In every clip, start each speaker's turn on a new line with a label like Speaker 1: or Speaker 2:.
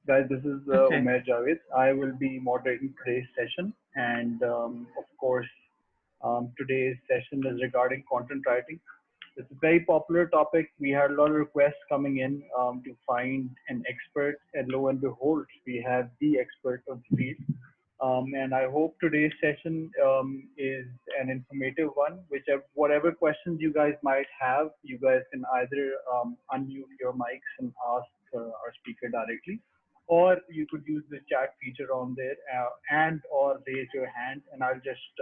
Speaker 1: Guys, this is
Speaker 2: Okay.
Speaker 1: Umair Javed. I will be moderating today's session, and of course, today's session is regarding content writing. It's a very popular topic. We had a lot of requests coming in to find an expert, and lo and behold, we have the expert of the field. And I hope today's session is an informative one. Whatever questions you guys might have, you guys can either unmute your mics and ask our speaker directly, or you could use the chat feature on there and or raise your hand, and I'll just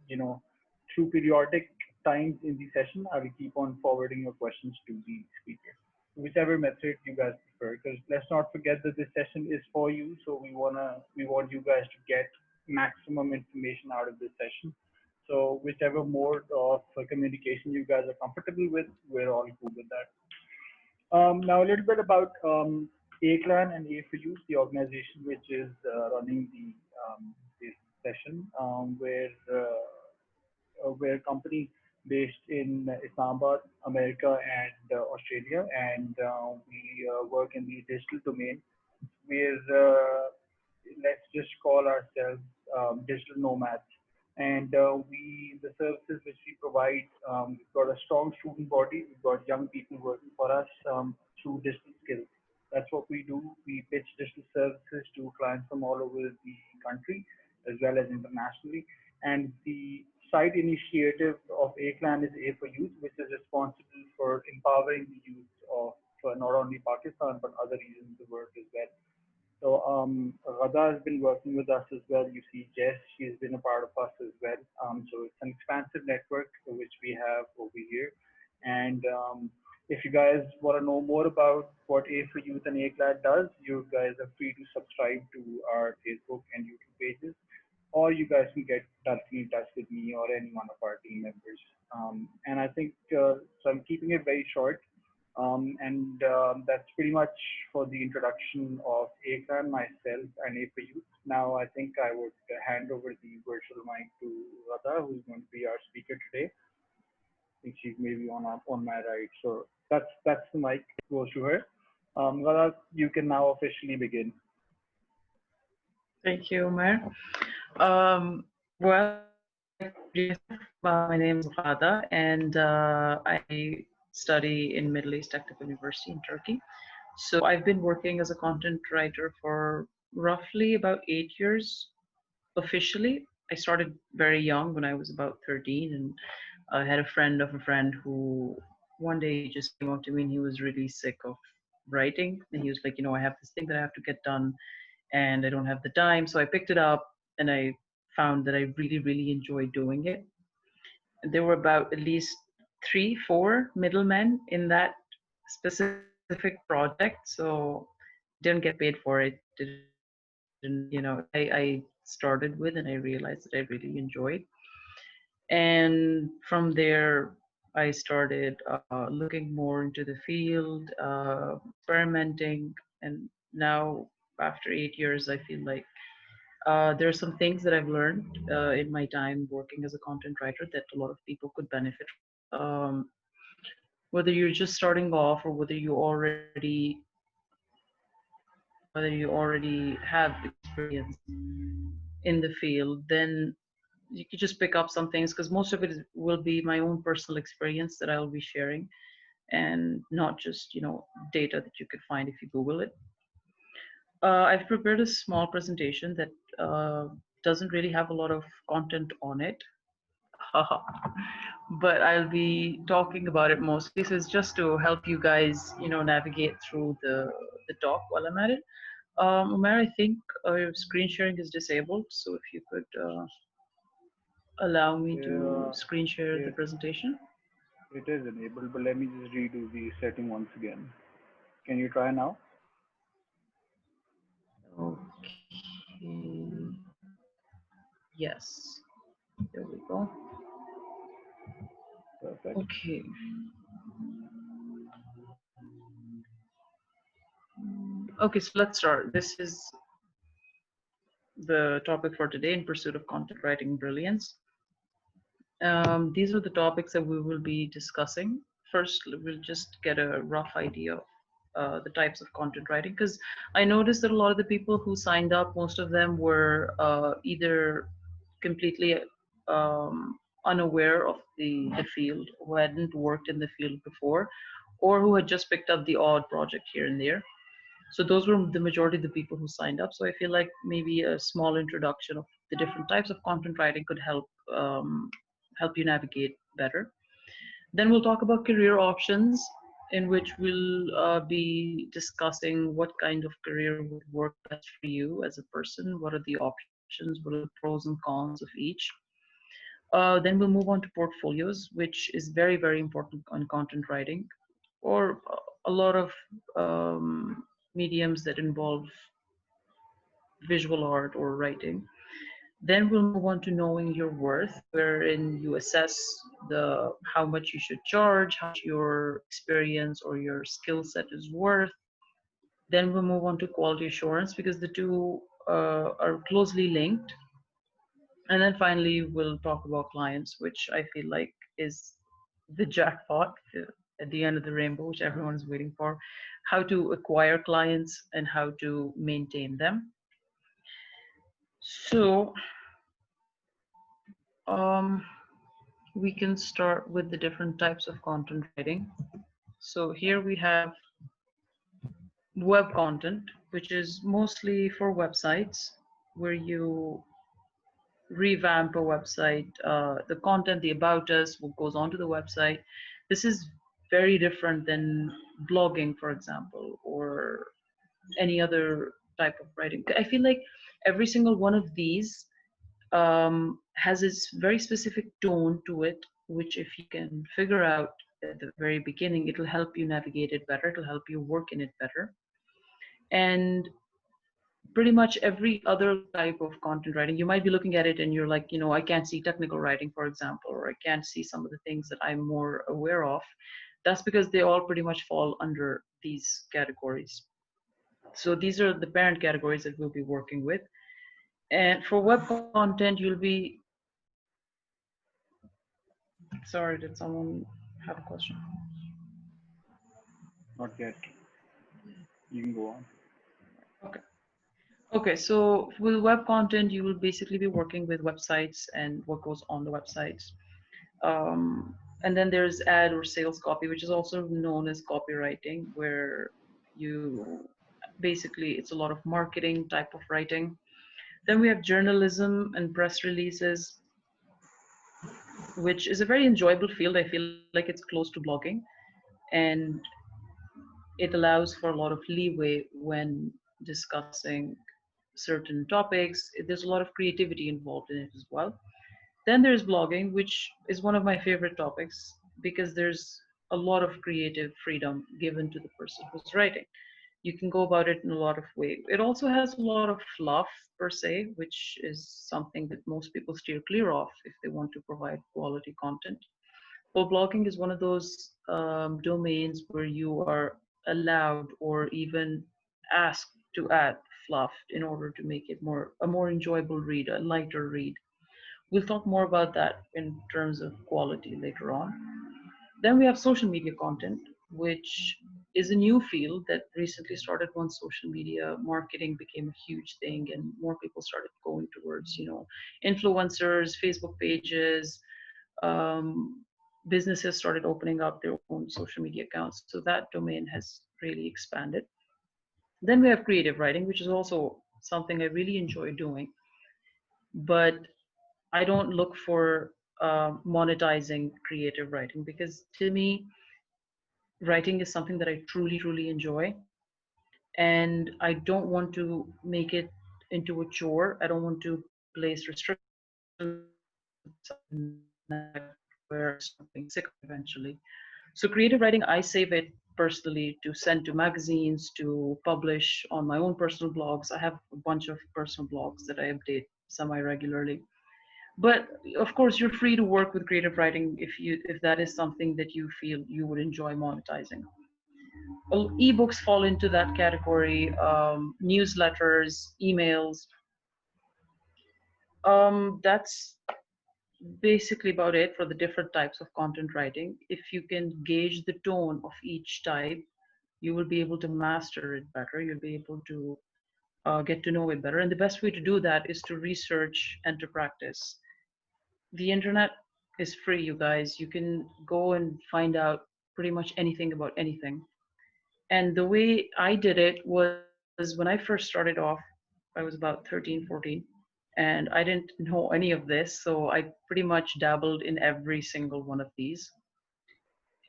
Speaker 1: you know, through periodic times in the session, I will keep on forwarding your questions to the speaker. Whichever method you guys prefer, because let's not forget that this session is for you, so we want you guys to get maximum information out of this session. So whichever mode of communication you guys are comfortable with, we're all cool with that. Now a little bit about ACLAN and A for Youth, the organization which is running this session, where a company based in Islamabad, America, and Australia, and we work in the digital domain. We're let's just call ourselves digital nomads, and the services which we provide, we've got a strong student body. We've got young people working for us through digital skills. That's what we do. We pitch digital services to clients from all over the country as well as internationally. And the side initiative of ACLAN is A for Youth, which is responsible for empowering the youth of not only Pakistan but other regions of the world as well. So Radha has been working with us as well. You see Jess, she's been a part of us as well. So it's an expansive network which we have over here. And if you guys want to know more about what A for Youth and ACLAD does, you guys are free to subscribe to our Facebook and YouTube pages, or you guys can get directly in touch with me or any one of our team members. And I think so. I'm keeping it very short. And that's pretty much for the introduction of ACLAN, myself, and A for Youth. Now, I think I would hand over the virtual mic to Radha, who's going to be our speaker today. I think she's maybe on my right. So that's the mic goes to her. Radha, you can now officially begin.
Speaker 2: Thank you, Umair. Well, my name is Ghada, and I study in Middle East Technical University in Turkey. So I've been working as a content writer for roughly about 8 years officially. I started very young when I was about 13, and I had a friend of a friend who one day just came up to me and he was really sick of writing. And he was like, I have this thing that I have to get done and I don't have the time. So I picked it up and I found that I really, really enjoyed doing it. And there were about at least 3, 4 middlemen in that specific project. So didn't get paid for it. I started with and I realized that I really enjoyed. And from there, I started looking more into the field, experimenting, and now after 8 years, I feel like there are some things that I've learned in my time working as a content writer that a lot of people could benefit from. Whether you're just starting off or whether you already have experience in the field, then you could just pick up some things because most of it will be my own personal experience that I'll be sharing and not just data that you could find if you Google it. I've prepared a small presentation that doesn't really have a lot of content on it, but I'll be talking about it mostly. So it's just to help you guys, navigate through the talk while I'm at it. Umar, I think your screen sharing is disabled, so if you could allow me to
Speaker 1: Yeah,
Speaker 2: screen share the
Speaker 1: it,
Speaker 2: presentation.
Speaker 1: it is enabled, but let me just redo the setting once again. Can you try now?
Speaker 2: Okay. Yes. There we go.
Speaker 1: Perfect.
Speaker 2: Okay. Okay, so let's start. This is the topic for today, in pursuit of content writing brilliance. These are the topics that we will be discussing. First, we'll just get a rough idea of the types of content writing, because I noticed that a lot of the people who signed up, most of them were either completely unaware of the field, who hadn't worked in the field before, or who had just picked up the odd project here and there. So those were the majority of the people who signed up. So I feel like maybe a small introduction of the different types of content writing could help you navigate better. Then we'll talk about career options, in which we'll be discussing what kind of career would work best for you as a person. What are the options? What are the pros and cons of each? Then we'll move on to portfolios, which is very, very important on content writing, or a lot of mediums that involve visual art or writing. Then we'll move on to knowing your worth, wherein you assess the how much you should charge, how much your experience or your skill set is worth. Then we'll move on to quality assurance, because the two are closely linked. And then finally, we'll talk about clients, which I feel like is the jackpot at the end of the rainbow, which everyone's waiting for. How to acquire clients and how to maintain them. So, um, we can start with the different types of content writing. So here we have web content, which is mostly for websites, where you revamp a website, the content, the about us, what goes onto the website. This is very different than blogging, for example, or any other type of writing. I feel like every single one of these has its very specific tone to it, which if you can figure out at the very beginning, it'll help you navigate it better, it'll help you work in it better. And pretty much every other type of content writing, you might be looking at it and you're like, I can't see technical writing, for example, or I can't see some of the things that I'm more aware of. That's because they all pretty much fall under these categories. So these are the parent categories that we'll be working with. And for web content, you'll be, sorry, did someone have a question?
Speaker 1: Not yet. You can go on.
Speaker 2: Okay. Okay, so with web content, you will basically be working with websites and what goes on the websites. And then there's ad or sales copy, which is also known as copywriting, where you basically, it's a lot of marketing type of writing. Then we have journalism and press releases, which is a very enjoyable field. I feel like it's close to blogging, and it allows for a lot of leeway when discussing certain topics. There's a lot of creativity involved in it as well. Then there's blogging, which is one of my favorite topics, because there's a lot of creative freedom given to the person who's writing. You can go about it in a lot of ways. It also has a lot of fluff per se, which is something that most people steer clear of if they want to provide quality content. Well, blogging is one of those domains where you are allowed or even asked to add fluff in order to make it a more enjoyable read, a lighter read. We'll talk more about that in terms of quality later on. Then we have social media content, which is a new field that recently started once social media marketing became a huge thing and more people started going towards, influencers, Facebook pages, businesses started opening up their own social media accounts. So that domain has really expanded. Then we have creative writing, which is also something I really enjoy doing, but I don't look for monetizing creative writing, because to me, writing is something that I truly, truly enjoy. And I don't want to make it into a chore. I don't want to place restrictions on myself in that where I start getting sick of it eventually. So creative writing, I save it personally to send to magazines, to publish on my own personal blogs. I have a bunch of personal blogs that I update semi-regularly. But of course, you're free to work with creative writing if that is something that you feel you would enjoy monetizing. Well, ebooks fall into that category, newsletters, emails. That's basically about it for the different types of content writing. If you can gauge the tone of each type, you will be able to master it better. You'll be able to get to know it better. And the best way to do that is to research and to practice. The internet is free, you guys. You can go and find out pretty much anything about anything. And the way I did it was when I first started off, I was about 13, 14, and I didn't know any of this. So I pretty much dabbled in every single one of these,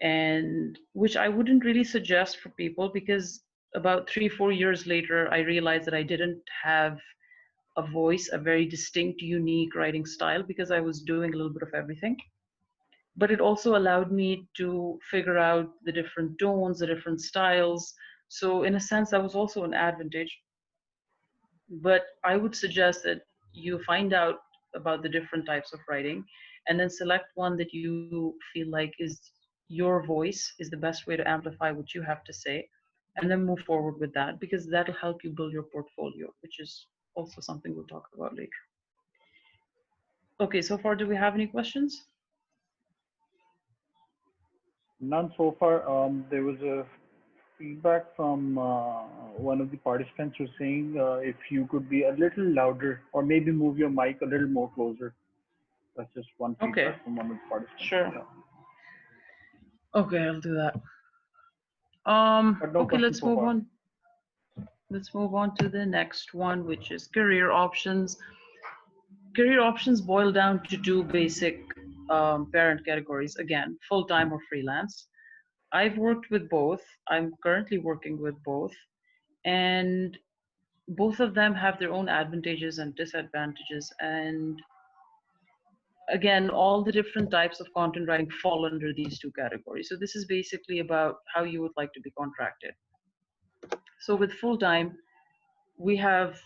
Speaker 2: and which I wouldn't really suggest for people because about 3, 4 years later, I realized that I didn't have a voice, a very distinct, unique writing style because I was doing a little bit of everything. But it also allowed me to figure out the different tones, the different styles. So, in a sense, that was also an advantage. But I would suggest that you find out about the different types of writing and then select one that you feel like is your voice, is the best way to amplify what you have to say, and then move forward with that because that'll help you build your portfolio, which is also something we'll talk about later. Okay, so far, do we have any questions?
Speaker 1: None so far. There was a feedback from one of the participants who was saying if you could be a little louder or maybe move your mic a little more closer. That's just one
Speaker 2: Okay,
Speaker 1: feedback from one of the participants.
Speaker 2: sure.
Speaker 1: Yeah,
Speaker 2: Okay, I'll do that.
Speaker 1: but no
Speaker 2: Okay,
Speaker 1: questions
Speaker 2: let's
Speaker 1: so
Speaker 2: move
Speaker 1: far.
Speaker 2: on. Let's move on to the next one, which is career options. Career options boil down to two basic parent categories. Again, full-time or freelance. I've worked with both. I'm currently working with both, and both of them have their own advantages and disadvantages. And again, all the different types of content writing fall under these two categories. So this is basically about how you would like to be contracted. So with full-time, we have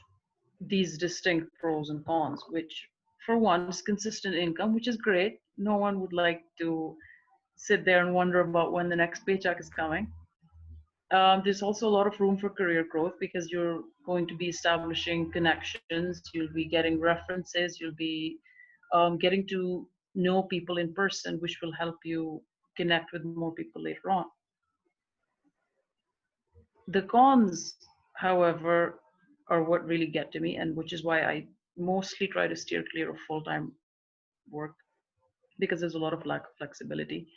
Speaker 2: these distinct pros and cons, which for one is consistent income, which is great. No one would like to sit there and wonder about when the next paycheck is coming. There's also a lot of room for career growth because you're going to be establishing connections, you'll be getting references, you'll be getting to know people in person, which will help you connect with more people later on. The cons, however, are what really get to me, and which is why I mostly try to steer clear of full time work because there's a lot of lack of flexibility.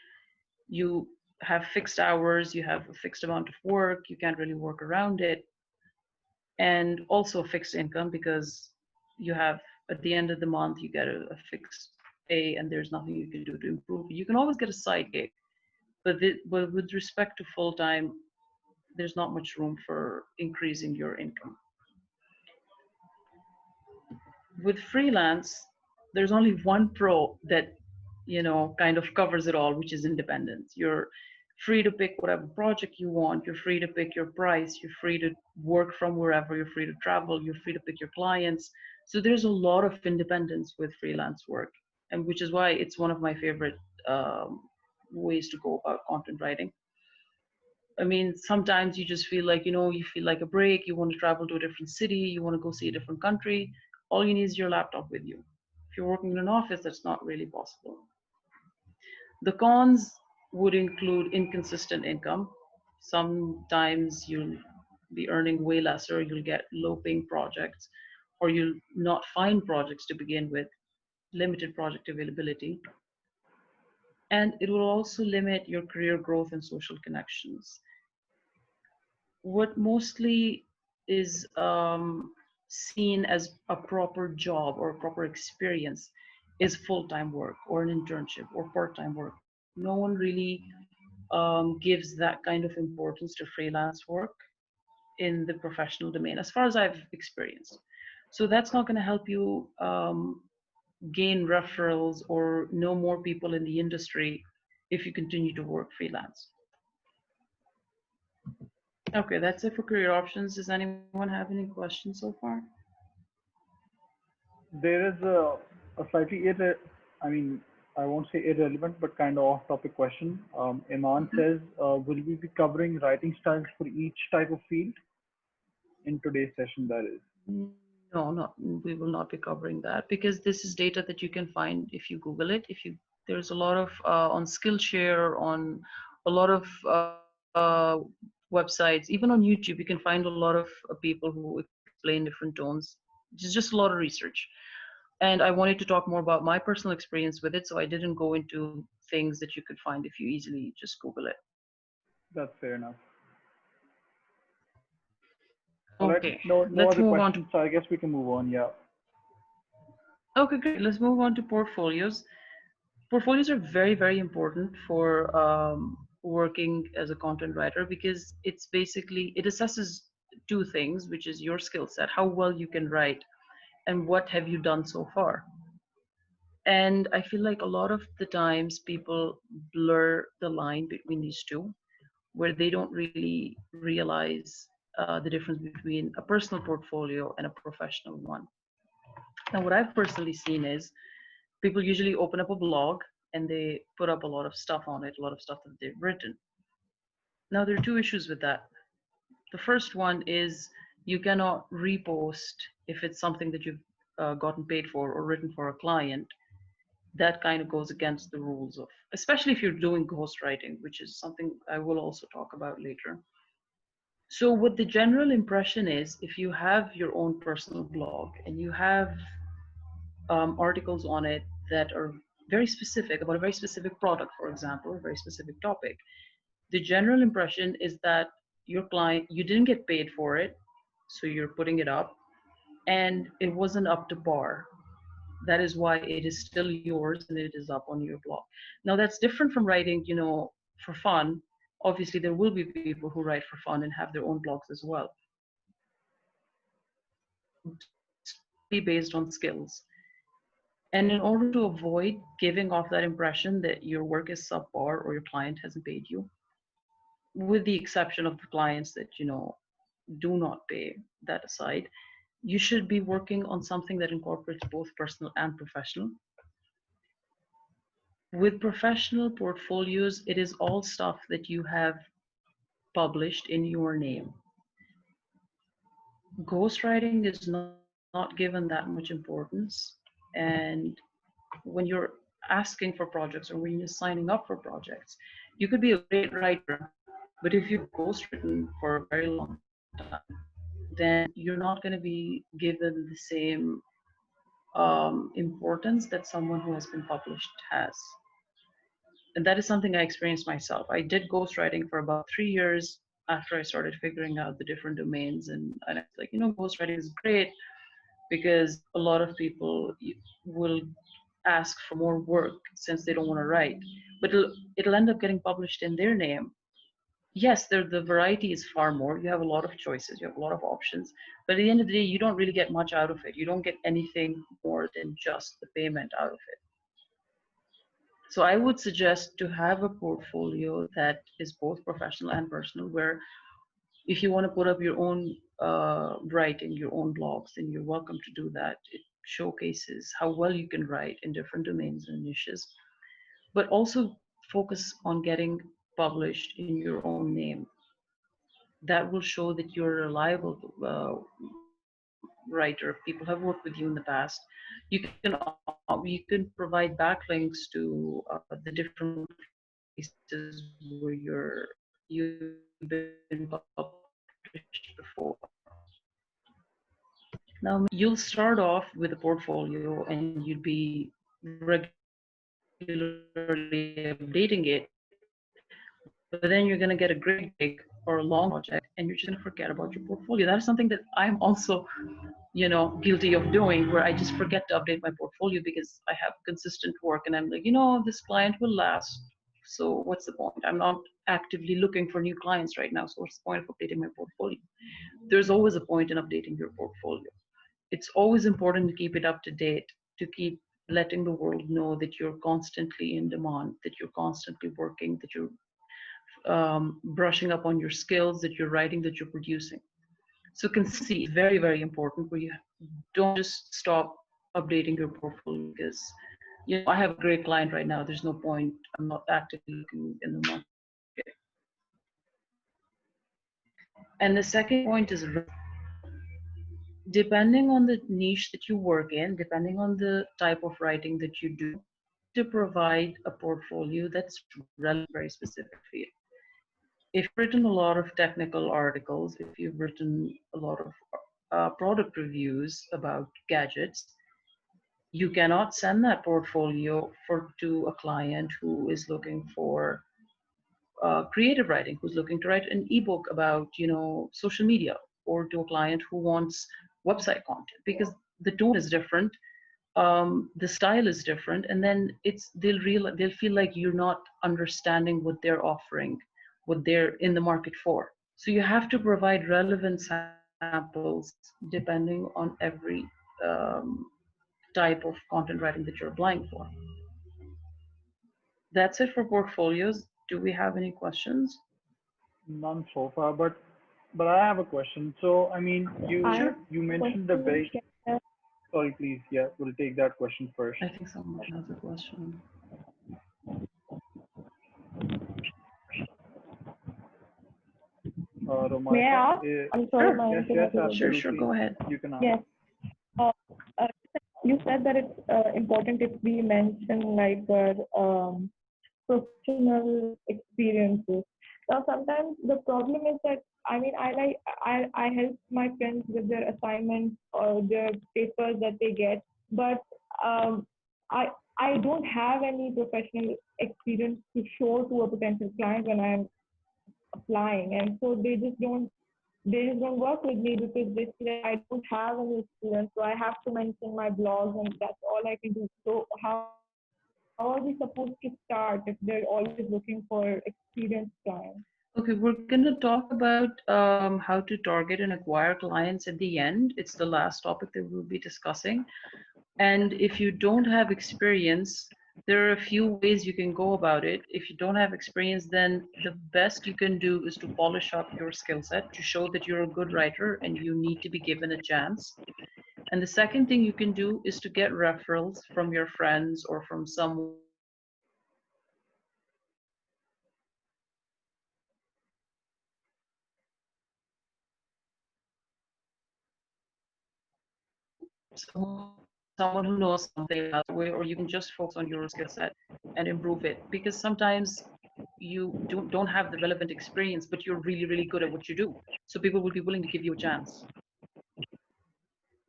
Speaker 2: You have fixed hours, you have a fixed amount of work, you can't really work around it, and also fixed income because you have at the end of the month you get a fixed pay and there's nothing you can do to improve it. You can always get a side gig, but with respect to full time, there's not much room for increasing your income. With freelance, there's only one pro that kind of covers it all, which is independence. You're free to pick whatever project you want. You're free to pick your price. You're free to work from wherever. You're free to travel. You're free to pick your clients. So there's a lot of independence with freelance work, and which is why it's one of my favorite um, ways to go about content writing. I mean, sometimes you just feel like, you feel like a break, you want to travel to a different city, you want to go see a different country. All you need is your laptop with you. If you're working in an office, that's not really possible. The cons would include inconsistent income. Sometimes you'll be earning way lesser, you'll get low paying projects, or you'll not find projects to begin with, limited project availability. And it will also limit your career growth and social connections. What mostly is seen as a proper job or a proper experience is full-time work or an internship or part-time work. No one really gives that kind of importance to freelance work in the professional domain, as far as I've experienced. So that's not going to help you gain referrals or know more people in the industry if you continue to work freelance. Okay, that's it for career options. Does anyone have any questions so far?
Speaker 1: There is a slightly I mean, I won't say irrelevant, but kind of off-topic question. Iman says, will we be covering writing styles for each type of field in today's session? That is.
Speaker 2: No, not we will not be covering that because this is data that you can find if you Google it. If you There's a lot of on Skillshare, on a lot of websites, even on YouTube, you can find a lot of people who explain different tones. Just a lot of research. And I wanted to talk more about my personal experience with it, so I didn't go into things that you could find if you easily just Google it.
Speaker 1: That's fair enough. All right.
Speaker 2: Okay,
Speaker 1: No
Speaker 2: let's
Speaker 1: other
Speaker 2: move on to.
Speaker 1: questions, so I guess we can move on. Yeah.
Speaker 2: Okay, great. Let's move on to portfolios. Portfolios are very, very important for working as a content writer because it's basically it assesses two things, which is your skill set, how well you can write, and what have you done so far. And I feel like a lot of the times people blur the line between these two, where they don't really realize the difference between a personal portfolio and a professional one. Now, what I've personally seen is people usually open up a blog and they put up a lot of stuff on it, a lot of stuff that they've written. Now, there are two issues with that. The first one is you cannot repost if it's something that you've gotten paid for or written for a client. That kind of goes against the rules of, especially if you're doing ghostwriting, which is something I will also talk about later. So, what the general impression is, if you have your own personal blog and you have articles on it that are very specific about a very specific product, for example, a very specific topic, the general impression is that your client, you didn't get paid for it, so you're putting it up, and it wasn't up to par. That is why it is still yours and it is up on your blog. Now, that's different from writing, for fun. Obviously, there will be people who write for fun and have their own blogs as well. It's purely based on skills. And in order to avoid giving off that impression that your work is subpar or your client hasn't paid you, with the exception of the clients that, do not pay, that aside, you should be working on something that incorporates both personal and professional. With professional portfolios, it is all stuff that you have published in your name. Ghostwriting is not given that much importance. And when you're asking for projects or when you're signing up for projects, you could be a great writer, but if you've ghostwritten for a very long time, then you're not going to be given the same importance that someone who has been published has. And that is something I experienced myself. I did ghostwriting for about 3 years after I started figuring out the different domains. And I was like, ghostwriting is great because a lot of people will ask for more work since they don't want to write. But it'll end up getting published in their name. Yes, the variety is far more. You have a lot of choices, you have a lot of options. But at the end of the day, you don't really get much out of it. You don't get anything more than just the payment out of it. So I would suggest to have a portfolio that is both professional and personal, where if you want to put up your own writing, your own blogs, then you're welcome to do that. It showcases how well you can write in different domains and niches, but also focus on getting published in your own name. That will show that you're a reliable writer. People have worked with you in the past. You can provide backlinks to the different places where you've been published before. Now, you'll start off with a portfolio and you'd be regularly updating it, but then you're going to get a great gig or a long project and you're just going to forget about your portfolio. That is something that I'm also, guilty of doing, where I just forget to update my portfolio because I have consistent work and I'm like, this client will last. So what's the point? I'm not actively looking for new clients right now. So what's the point of updating my portfolio? There's always a point in updating your portfolio. It's always important to keep it up to date, to keep letting the world know that you're constantly in demand, that you're constantly working, that you're brushing up on your skills, that you're writing, that you're producing. So consistency is very, very important, where you don't just stop updating your portfolio because, I have a great client right now. There's no point. I'm not actively looking in the market. And the second point is depending on the niche that you work in, depending on the type of writing that you do, you need to provide a portfolio that's relevant, very specific for you. If you've written a lot of technical articles, if you've written a lot of product reviews about gadgets, you cannot send that portfolio to a client who is looking for creative writing, who's looking to write an ebook about social media, or to a client who wants website content, because the tone is different, the style is different, and then they'll feel like you're not understanding what they're offering, what they're in the market for. So you have to provide relevant samples depending on every um, type of content writing that you're applying for. That's it for portfolios. Do we have any questions?
Speaker 1: None so far, but I have a question. So, I mean,
Speaker 3: I
Speaker 1: you
Speaker 3: have
Speaker 2: Sure.
Speaker 1: you
Speaker 3: a
Speaker 1: mentioned a
Speaker 3: question.
Speaker 1: very sorry, please. Yeah, we'll take that question first.
Speaker 2: I think someone has a question.
Speaker 3: May
Speaker 1: Romaika,
Speaker 3: I ask? I'm sorry,
Speaker 2: Sure.
Speaker 3: my
Speaker 1: yes, yes,
Speaker 3: internet is a
Speaker 2: Sure,
Speaker 3: bit.
Speaker 2: sure,
Speaker 1: absolutely.
Speaker 2: go ahead.
Speaker 1: You can ask.
Speaker 3: Yes. Uh, uh, you said that it's important if we mention like professional experiences. Now, sometimes the problem is that I help my friends with their assignments or their papers that they get, but um, I I don't have any professional experience to show to a potential client when I'm applying, and so they just don't work with me because they feel like I don't have any experience. So I have to mention my blogs, and that's all I can do. So how are we supposed to start if they're always looking for experienced clients?
Speaker 2: Okay, we're going to talk about how to target and acquire clients at the end. It's the last topic that we'll be discussing. And if you don't have experience, there are a few ways you can go about it. If you don't have experience, then the best you can do is to polish up your skill set to show that you're a good writer and you need to be given a chance. And the second thing you can do is to get referrals from your friends or from someone who knows something about someone who knows something about the way, or you can just focus on your skill set and improve it. Because sometimes you don't have the relevant experience, but you're really, really good at what you do. So people will be willing to give you a chance.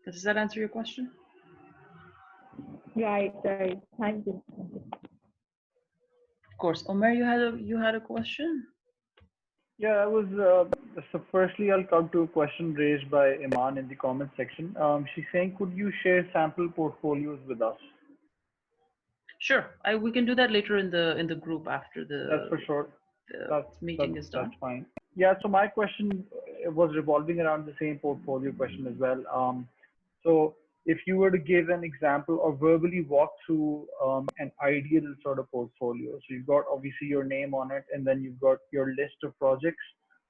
Speaker 2: Does that answer your question?
Speaker 3: Right, right. Thank you.
Speaker 2: Of course. Omer, you had a question?
Speaker 1: Yeah, I was. So, firstly, I'll come to a question raised by Iman in the comment section. She's saying, could you share sample portfolios with us?
Speaker 2: Sure. We can do that later in the group after
Speaker 1: That's for sure.
Speaker 2: the
Speaker 1: That's
Speaker 2: meeting
Speaker 1: that's
Speaker 2: is
Speaker 1: that's
Speaker 2: done.
Speaker 1: fine. Yeah. So my question was revolving around the same portfolio question as well. So if you were to give an example or verbally walk through an ideal sort of portfolio, so you've got obviously your name on it, and then you've got your list of projects,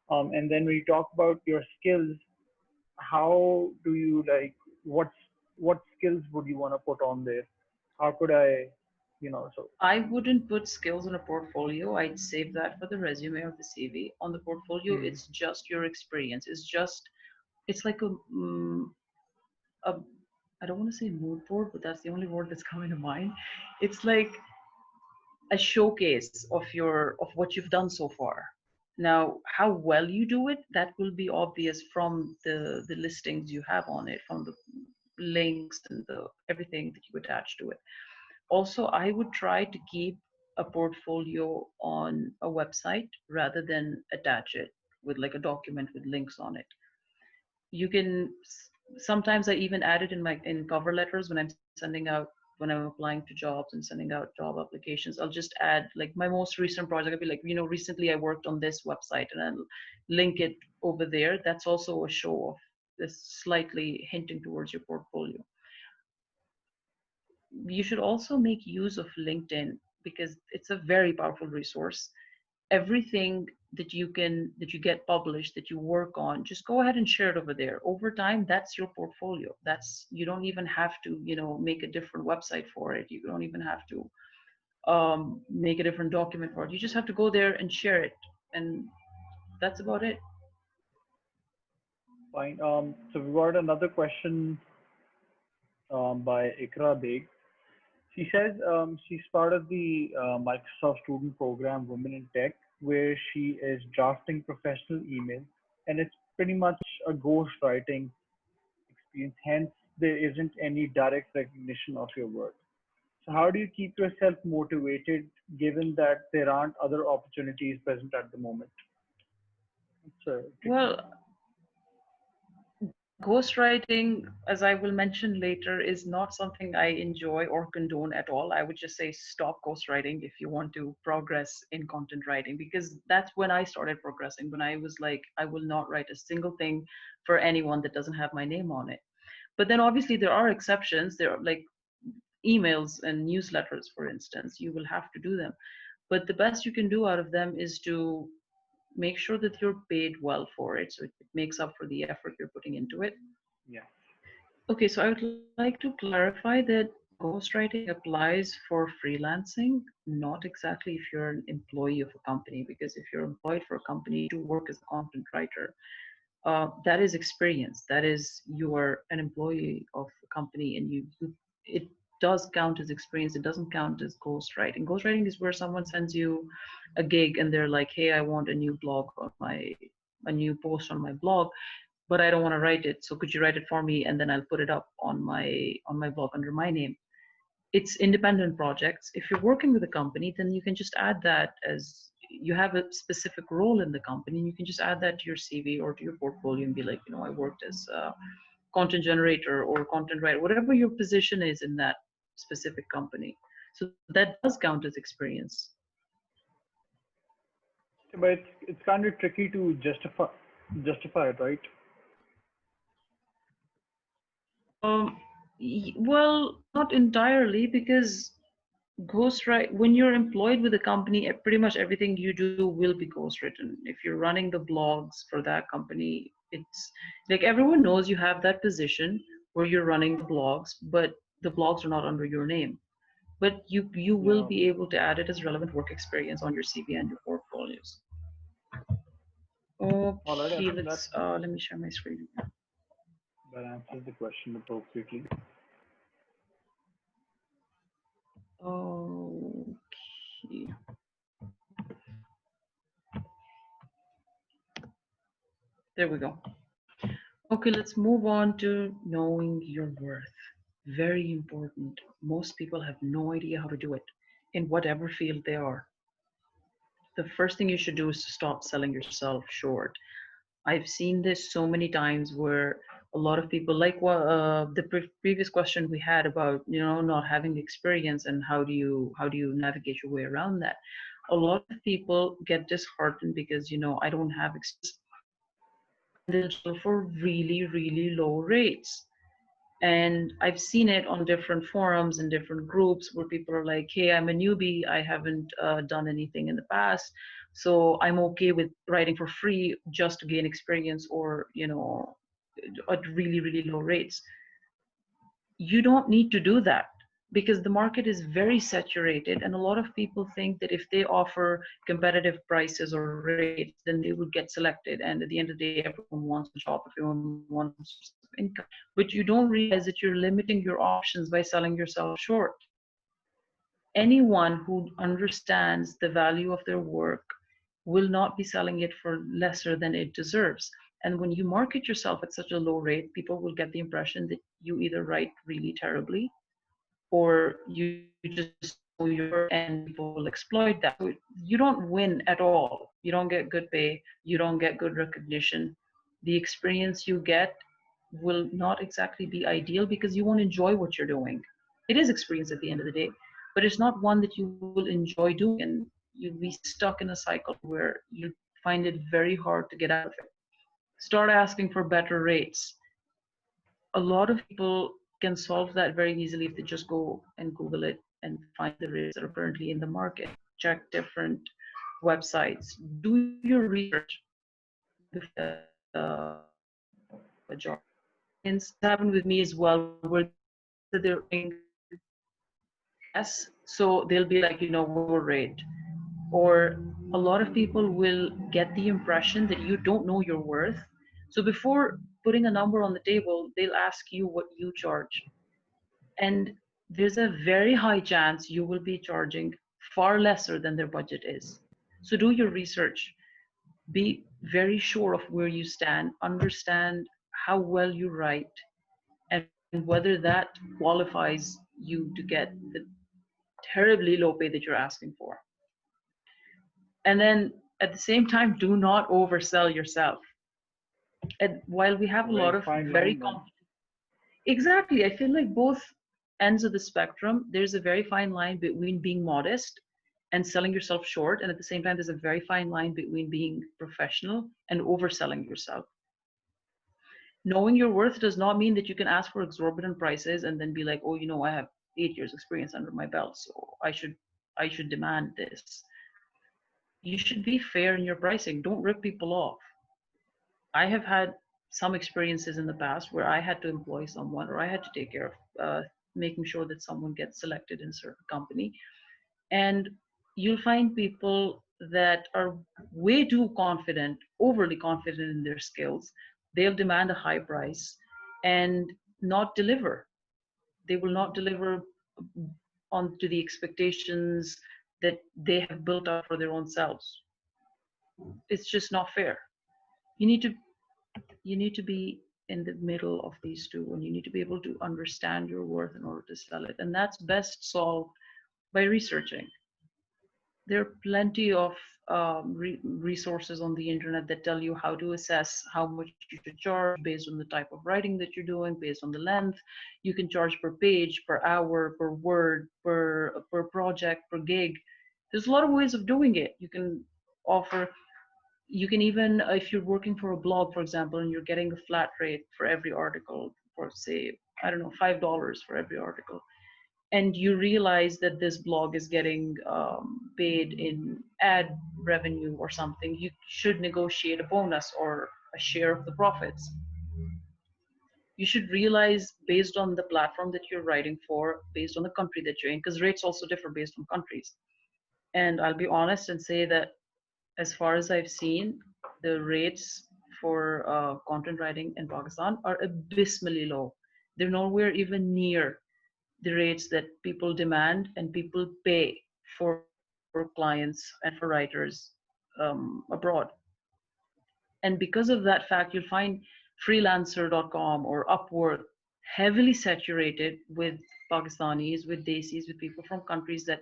Speaker 1: and then when you talk about your skills, how do you like what skills would you want to put on there? How could I, so.
Speaker 2: I wouldn't put skills in a portfolio. I'd save that for the resume or the CV. On the portfolio,
Speaker 1: Hmm.
Speaker 2: it's just your experience. It's like a I don't want to say mood board, but that's the only word that's coming to mind. It's like a showcase of what you've done so far. Now, how well you do it, that will be obvious from the listings you have on it, from the links and the everything that you attach to it. Also, I would try to keep a portfolio on a website rather than attach it with like a document with links on it. You can sometimes I even add it in my in cover letters when I'm sending out when I'm applying to jobs and sending out job applications. I'll just add like my most recent project. I'll be like, recently I worked on this website, and I'll link it over there. That's also a show of this, slightly hinting towards your portfolio. You should also make use of LinkedIn because it's a very powerful resource. Everything that you get published, that you work on, just go ahead and share it over there. Over time, that's your portfolio. That's You don't even have to make a different website for it. You don't even have to make a different document for it. You just have to go there and share it, and that's about it.
Speaker 1: Fine. So we got another question by Ikra Beg. She says she's part of the Microsoft student program Women in Tech, where she is drafting professional emails, and it's pretty much a ghostwriting experience. Hence, there isn't any direct recognition of your work. So, how do you keep yourself motivated given that there aren't other opportunities present at the moment? It's tricky.
Speaker 2: Well, ghostwriting, as I will mention later, is not something I enjoy or condone at all. I would just say stop ghostwriting if you want to progress in content writing, because that's when I started progressing. When I was like, I will not write a single thing for anyone that doesn't have my name on it. But then obviously there are exceptions. There are like emails and newsletters, for instance. You will have to do them. But the best you can do out of them is to make sure that you're paid well for it. So it makes up for the effort you're putting into it.
Speaker 1: Yeah.
Speaker 2: Okay, so I would like to clarify that ghostwriting applies for freelancing, not exactly if you're an employee of a company, because if you're employed for a company, you do work as a content writer. That is experience. That is, you are an employee of a company, and it does count as experience. It doesn't count as ghostwriting. Ghostwriting is where someone sends you a gig and they're like, hey, I want a new blog on a new post on my blog, but I don't want to write it. So could you write it for me? And then I'll put it up on my blog under my name. It's independent projects. If you're working with a company, then you can just add that as you have a specific role in the company, and you can just add that to your CV or to your portfolio and be like, you know, I worked as a content generator or content writer, whatever your position is in that specific company. So that does count as experience.
Speaker 1: But it's kind of tricky to justify it, right?
Speaker 2: Well, not entirely, because ghostwrite when you're employed with a company, pretty much everything you do will be ghostwritten. If you're running the blogs for that company, it's like everyone knows you have that position where you're running the blogs, but the blogs are not under your name. But you will
Speaker 1: Yeah.
Speaker 2: be able to add it as relevant work experience on your CV and your portfolios.
Speaker 1: All right. I
Speaker 2: Okay,
Speaker 1: think that
Speaker 2: let me share my screen.
Speaker 1: that answers the question appropriately.
Speaker 2: Okay, there we go. Okay, let's move on to knowing your worth. Very important. Most people have no idea how to do it in whatever field they are. The first thing you should do is to stop selling yourself short. I've seen this so many times where a lot of people, like what the previous question we had about, you know, not having experience and how do you navigate your way around that. A lot of people get disheartened because, you know, I don't have experience, and they'll settle for really, really low rates. And I've seen it on different forums and different groups where people are like, hey, I'm a newbie, I haven't done anything in the past, so I'm okay with writing for free just to gain experience, or, you know, at really, really low rates. You don't need to do that, because the market is very saturated, and a lot of people think that if they offer competitive prices or rates, then they would get selected, and at the end of the day, everyone wants a job, everyone wants a source of income. But you don't realize that you're limiting your options by selling yourself short. Anyone who understands the value of their work will not be selling it for lesser than it deserves. And when you market yourself at such a low rate, people will get the impression that you either write really terribly or you just don't know your worth, and people will exploit that. So you don't win at all. You don't get good pay, you don't get good recognition. The experience you get will not exactly be ideal because you won't enjoy what you're doing. It is experience at the end of the day, but it's not one that you will enjoy doing, and you'll be stuck in a cycle where you find it very hard to get out of it. Start asking for better rates. A lot of people can solve that very easily if they just go and Google it and find the rates that are currently in the market. Check different websites. Do your research before you apply for a job. It's happened with me as well, where they see the rates that they're earning less, so they'll be like, you know, lower rate. Or a lot of people will get the impression that you don't know your worth. So before putting a number on the table, they'll ask you what you charge. And there's a very high chance you will be charging far lesser than their budget is. So do your research. Be very sure of where you stand, understand how well you write, and whether that qualifies you to get the terribly low pay that you're asking for. And then at the same time, do not oversell yourself. And while we have a lot
Speaker 1: Very
Speaker 2: of
Speaker 1: fine
Speaker 2: very
Speaker 1: line, man.
Speaker 2: competent, exactly, I feel like both ends of the spectrum, there's a very fine line between being modest and selling yourself short. And at the same time, there's a very fine line between being professional and overselling yourself. Knowing your worth does not mean that you can ask for exorbitant prices and then be like, oh, I have 8 years experience under my belt, so I should demand this. You should be fair in your pricing. Don't rip people off. I have had some experiences in the past where I had to employ someone or I had to take care of making sure that someone gets selected in a certain company. And you'll find people that are way too confident, overly confident in their skills. They'll demand a high price and not deliver. They will not deliver on to the expectations that they have built up for their own selves. It's just not fair. You need to you need to be in the middle of these two, and you need to be able to understand your worth in order to sell it. And that's best solved by researching. There are plenty of resources on the internet that tell you how to assess how much you should charge based on the type of writing that you're doing, based on the length. You can charge per page, per hour, per word, per project, per gig. There's a lot of ways of doing it. Offer you can even, if you're working for a blog, for example, and you're getting a flat rate for every article, for say, I don't know, $5 for every article, and you realize that this blog is getting paid in ad revenue or something, you should negotiate a bonus or a share of the profits. You should realize, based on the platform that you're writing for, based on the country that you're in, because rates also differ based on countries. And I'll be honest and say that, as far as I've seen, the rates for content writing in Pakistan are abysmally low. They're nowhere even near the rates that people demand and people pay for clients and for writers abroad. And because of that fact, you'll find freelancer.com or Upwork heavily saturated with Pakistanis, with Desis, with people from countries that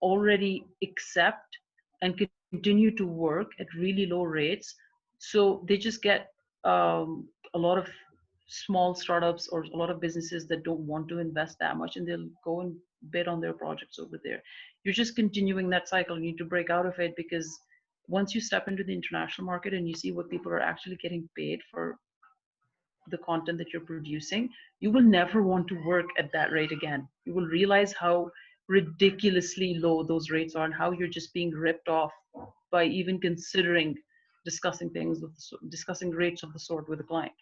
Speaker 2: already accept and continue to work at really low rates. So they just get a lot of small startups or a lot of businesses that don't want to invest that much, and they'll go and bid on their projects over there. You're just continuing that cycle. You need to break out of it, because once you step into the international market and you see what people are actually getting paid for the content that you're producing, you will never want to work at that rate again. You will realize how ridiculously low those rates are and how you're just being ripped off by even considering discussing rates of the sort with a client.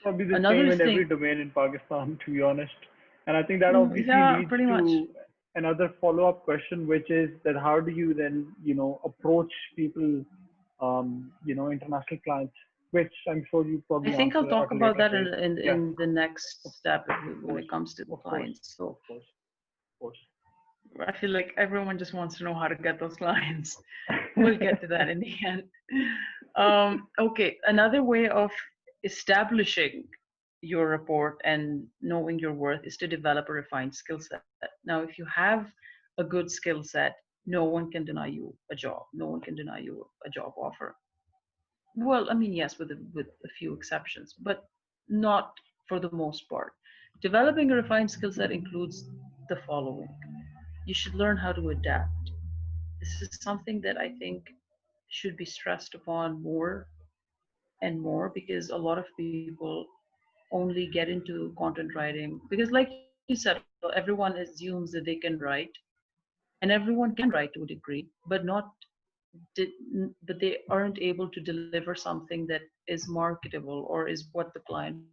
Speaker 1: Probably the same
Speaker 2: Another
Speaker 1: in every
Speaker 2: thing,
Speaker 1: domain in Pakistan, to be honest. And I think that obviously
Speaker 2: yeah,
Speaker 1: leads
Speaker 2: pretty much.
Speaker 1: to another follow-up question, which is that how do you then, approach people, international clients, which I'm sure you
Speaker 2: I
Speaker 1: probably
Speaker 2: think I'll
Speaker 1: answer
Speaker 2: talk
Speaker 1: at a
Speaker 2: about
Speaker 1: later
Speaker 2: that
Speaker 1: date. Yeah,
Speaker 2: in the next step
Speaker 1: of
Speaker 2: when
Speaker 1: course,
Speaker 2: it comes to the
Speaker 1: of course,
Speaker 2: clients. So
Speaker 1: of course, of course.
Speaker 2: I feel like everyone just wants to know how to get those clients. We'll get to that in the end. Okay, another way of establishing your report and knowing your worth is to develop a refined skill set. Now, if you have a good skill set, no one can deny you a job. No one can deny you a job offer. Well, I mean, yes, with a few exceptions, but not for the most part. Developing a refined skill set includes the following. You should learn how to adapt. This is something that I think should be stressed upon more and more, because a lot of people only get into content writing because, like you said, everyone assumes that they can write, and everyone can write to a degree, but but they aren't able to deliver something that is marketable or is what the client wants.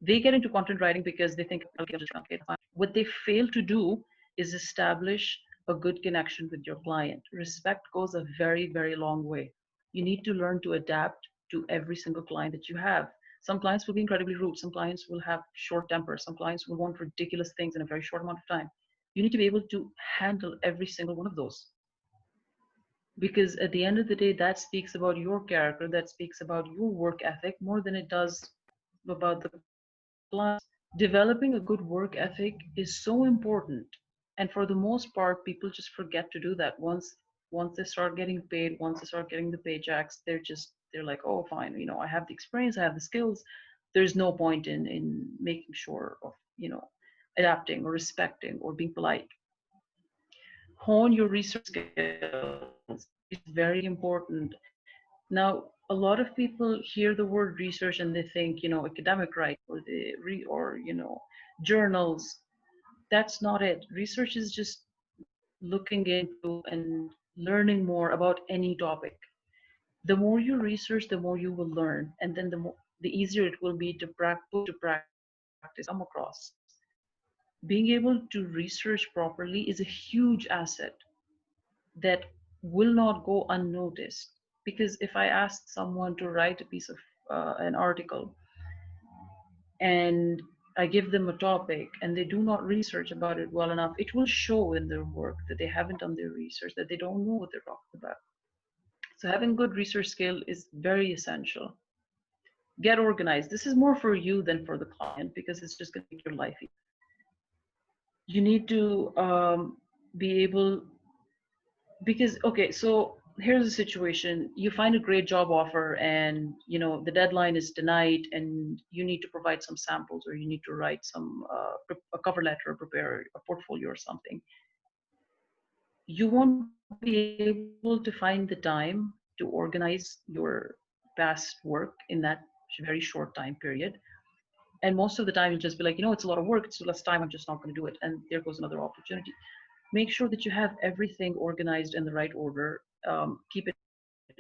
Speaker 2: They get into content writing because they think that they'll get paid for it. They get into content writing because they think that they'll get paid for it. What they fail to do is establish a good connection with your client. Respect goes a very, very long way. You need to learn to adapt to every single client that you have. Some clients will be incredibly rude. Some clients will have short temper. Some clients will want ridiculous things in a very short amount of time. You need to be able to handle every single one of those, because at the end of the day, that speaks about your character, that speaks about your work ethic more than it does about the clients. Developing a good work ethic is so important, and for the most part people just forget to do that. Once they start getting paid, once they start getting the paychecks, they're like, oh fine, I have the experience, I have the skills, there's no point in making sure of adapting or respecting or being polite. Hone your research skills. It's very important. Now, a lot of people hear the word research and they think, academic writing or journals. That's not it. Research is just looking into and learning more about any topic. The more you research, the more you will learn, and then the easier it will be to put to practice come across. Being able to research properly is a huge asset that will not go unnoticed. Because if I ask someone to write a piece of an article, and I give them a topic and they do not research about it well enough, it will show in their work that they haven't done their research, that they don't know what they're talking about. So having good research skill is very essential. Get organized. This is more for you than for the client, because it's just going to make your life easier. You need to be able, because okay, so here's the situation. You find a great job offer, and the deadline is tonight, and you need to provide some samples, or you need to write a cover letter, or prepare a portfolio or something. You won't be able to find the time to organize your past work in that very short time period. And most of the time you'll just be like, it's a lot of work, it's less time, I'm just not going to do it, and there goes another opportunity. Make sure that you have everything organized in the right order. Keep it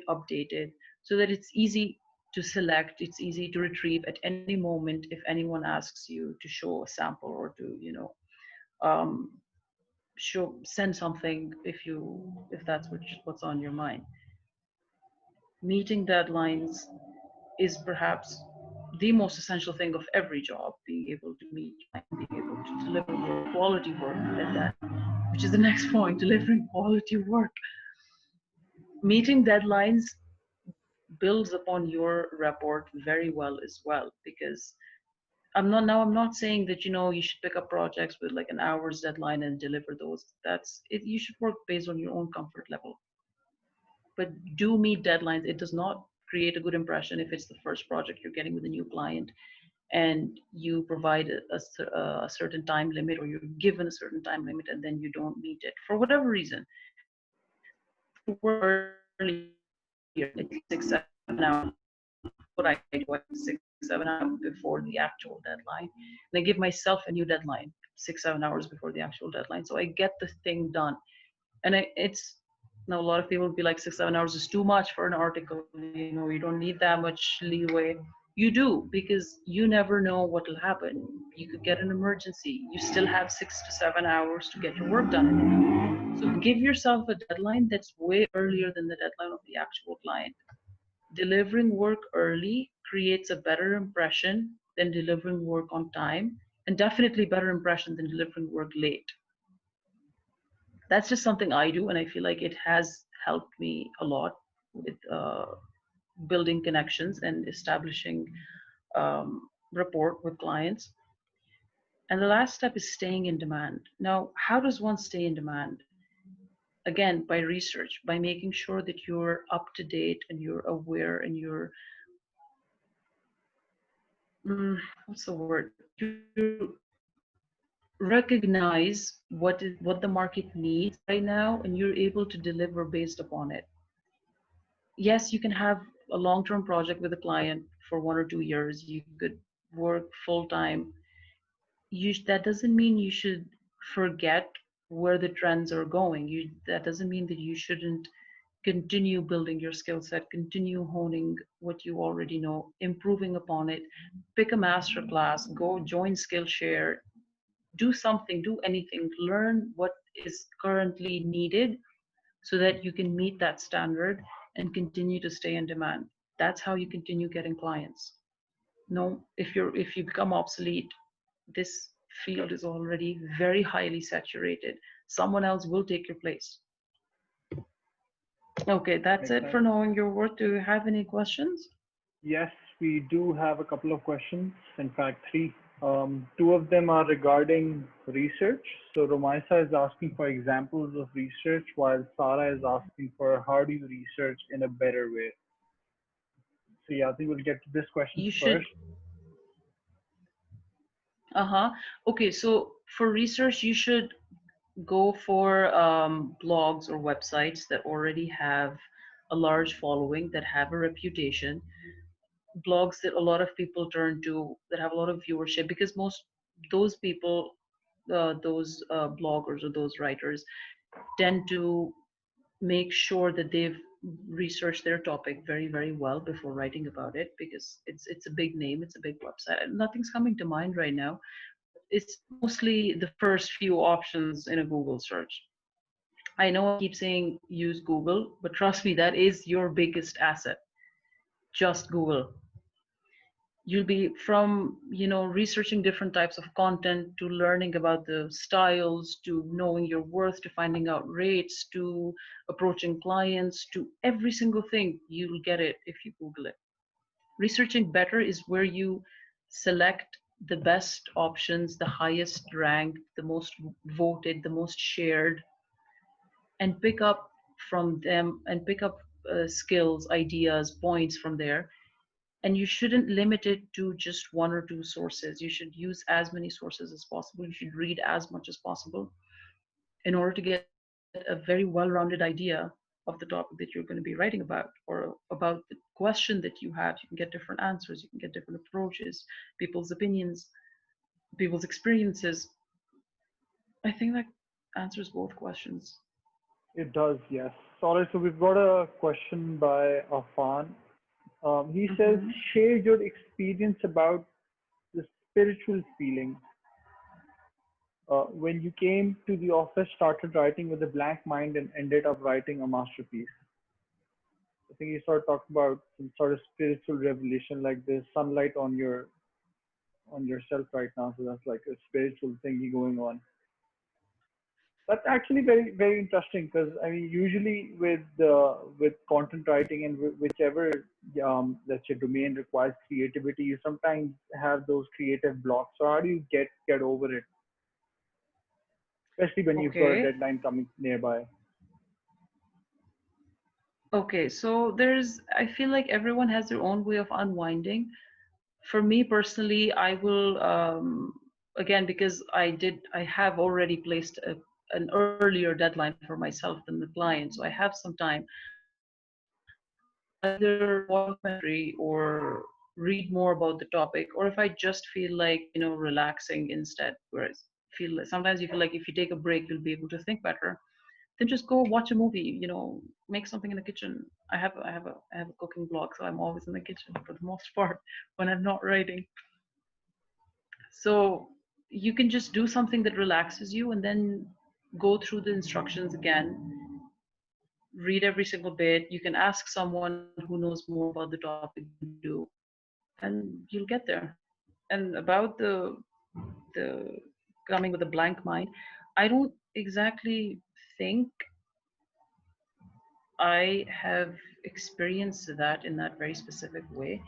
Speaker 2: updated so that it's easy to select, it's easy to retrieve at any moment if anyone asks you to show a sample, or to um, send something, if that's what's on your mind. Meeting deadlines is perhaps the most essential thing of every job. Being able to meet deadlines, being able to deliver work, quality work at that, which is the next point, delivering quality work. Meeting deadlines builds upon your rapport very well as well, because I'm not saying that you should pick up projects with like an hour's deadline and deliver those. That's it. You should work based on your own comfort level, but do meet deadlines. It does not create a good impression if it's the first project you're getting with a new client, and you provide a certain time limit, or you're given a certain time limit, and then you don't meet it for whatever reason. For me, I work earlier, at least 6 7 hours. What I do, I 6 7 hours before the actual deadline, and I give myself a new deadline 6 7 hours before the actual deadline, so I get the thing done. And it's now, a lot of people will be like, 6 7 hours is too much for an article, you don't need that much leeway. You do, because you never know what will happen. You could get an emergency, you still have 6 to 7 hours to get your work done. So give yourself a deadline that's way earlier than the deadline of the actual client. Delivering work early creates a better impression than delivering work on time, and definitely better impression than delivering work late. That's just something I do, and I feel like it has helped me a lot with building connections and establishing rapport with clients. And the last step is staying in demand. Now, how does one stay in demand? Again, by research, by making sure that you're up to date and you're aware, and what's the word? You recognize what the market needs right now, and you're able to deliver based upon it. Yes, you can have a long-term project with a client for 1 or 2 years. You could work full time. That doesn't mean you should forget where the trends are going. That doesn't mean that you shouldn't continue building your skill set, continue honing what you already know, improving upon it. Pick a master class, go join Skillshare, do something, do anything, learn what is currently needed so that you can meet that standard and continue to stay in demand. That's how you continue getting clients. No, if you become obsolete, this field is already very highly saturated. Someone else will take your place. Okay, that's
Speaker 1: Makes
Speaker 2: it
Speaker 1: sense.
Speaker 2: for knowing your worth. Do you have any questions?
Speaker 1: Yes, we do have a couple of questions. In fact, three. Two of them are regarding research. So Romaisa is asking for examples of research, while Sarah is asking for how do you research in a better way. So yeah, I think we'll get to this question
Speaker 2: You should,
Speaker 1: first.
Speaker 2: uh-huh. Okay, so for research, you should go for blogs or websites that already have a large following, that have a reputation, blogs that a lot of people turn to, that have a lot of viewership, because most those people, those bloggers or those writers tend to make sure that they've researched their topic very, very well before writing about it, because it's a big name, it's a big website. Nothing's coming to mind right now, but it's mostly the first few options in a Google search. I know I keep saying use Google, but trust me, that is your biggest asset. Just Google. You'll be from, researching different types of content, to learning about the styles, to knowing your worth, to finding out rates, to approaching clients, to every single thing. You'll get it if you Google it. Researching better is where you select the best options, the highest ranked, the most voted, the most shared, and pick up from them, and pick up skills, ideas, points from there. And you shouldn't limit it to just one or two sources. You should use as many sources as possible. You should read as much as possible in order to get a very well-rounded idea of the topic that you're going to be writing about, or about the question that you have. You can get different answers, you can get different approaches, people's opinions, people's experiences. I think that answers both questions.
Speaker 1: It does, yes. Sorry, so we've got a question by Afan. He says,
Speaker 2: Hmm.
Speaker 1: share your experience about the spiritual feeling when you came to the office, started writing with a blank mind, and ended up writing a masterpiece. I think you sort of talked about some sort of spiritual revelation, like there's sunlight on yourself right now, so that's like a spiritual thingy going on. That's actually very very interesting because I mean usually with content writing and whichever let's say domain requires creativity, you sometimes have those creative blocks. So how do you get over it, especially when you've got a
Speaker 2: Okay.
Speaker 1: deadline coming nearby?
Speaker 2: Okay, so I feel like everyone has their own way of unwinding. For me personally, I will, again, because I have already placed an earlier deadline for myself than the client, so I have some time. I'll either watch a documentary or read more about the topic, or if I just feel like, relaxing instead, whereas feel like, sometimes you feel like if you take a break, you'll be able to think better, then just go watch a movie, make something in the kitchen. I have a cooking blog, so I'm always in the kitchen for the most part when I'm not writing. So you can just do something that relaxes you, and then go through the instructions again, read every single bit. You can ask someone who knows more about the topic than you do, and you'll get there. And about the coming with a blank mind, I don't exactly think I have experienced that in that very specific way.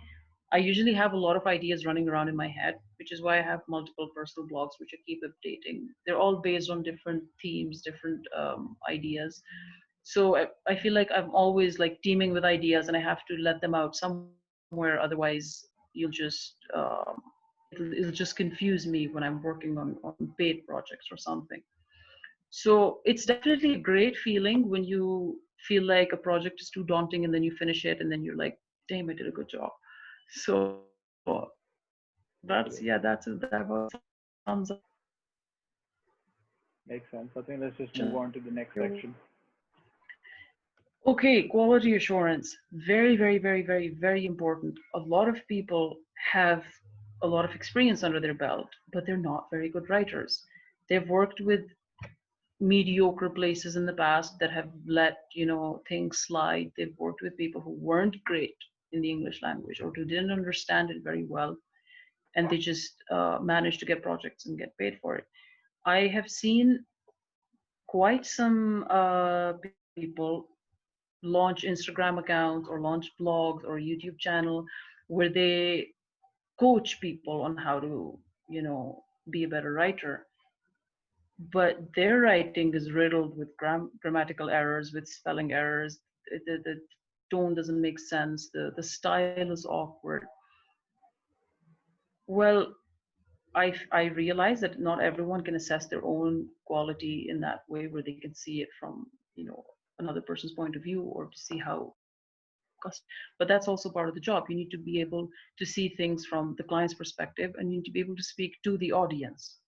Speaker 2: I usually have a lot of ideas running around in my head, which is why I have multiple personal blogs which I keep updating. They're all based on different themes, different ideas. So I feel like I'm always like teeming with ideas, and I have to let them out somewhere. Otherwise, you'll just it'll just confuse me when I'm working on paid projects or something. So it's definitely a great feeling when you feel like a project is too daunting, and then you finish it, and then you're like, damn, I did a good job. So that's that about sums up
Speaker 1: Makes sense. I think let's just move
Speaker 2: your.
Speaker 1: on to the next section.
Speaker 2: Okay, quality assurance. Very, very, very, very, very important. A lot of people have a lot of experience under their belt, but they're not very good writers. They've worked with mediocre places in the past that have let, things slide. They've worked with people who weren't great in the English language, or who didn't understand it very well. and they just manage to get projects and get paid for it. I have seen quite some people launch Instagram accounts or launch blogs or YouTube channel where they coach people on how to, be a better writer. But their writing is riddled with grammatical errors, with spelling errors. The tone doesn't make sense. The style is awkward. Well, I realize that not everyone can assess their own quality in that way, where they can see it from, another person's point of view, or to see how but that's also part of the job. You need to be able to see things from the client's perspective, and you need to be able to speak to the audience.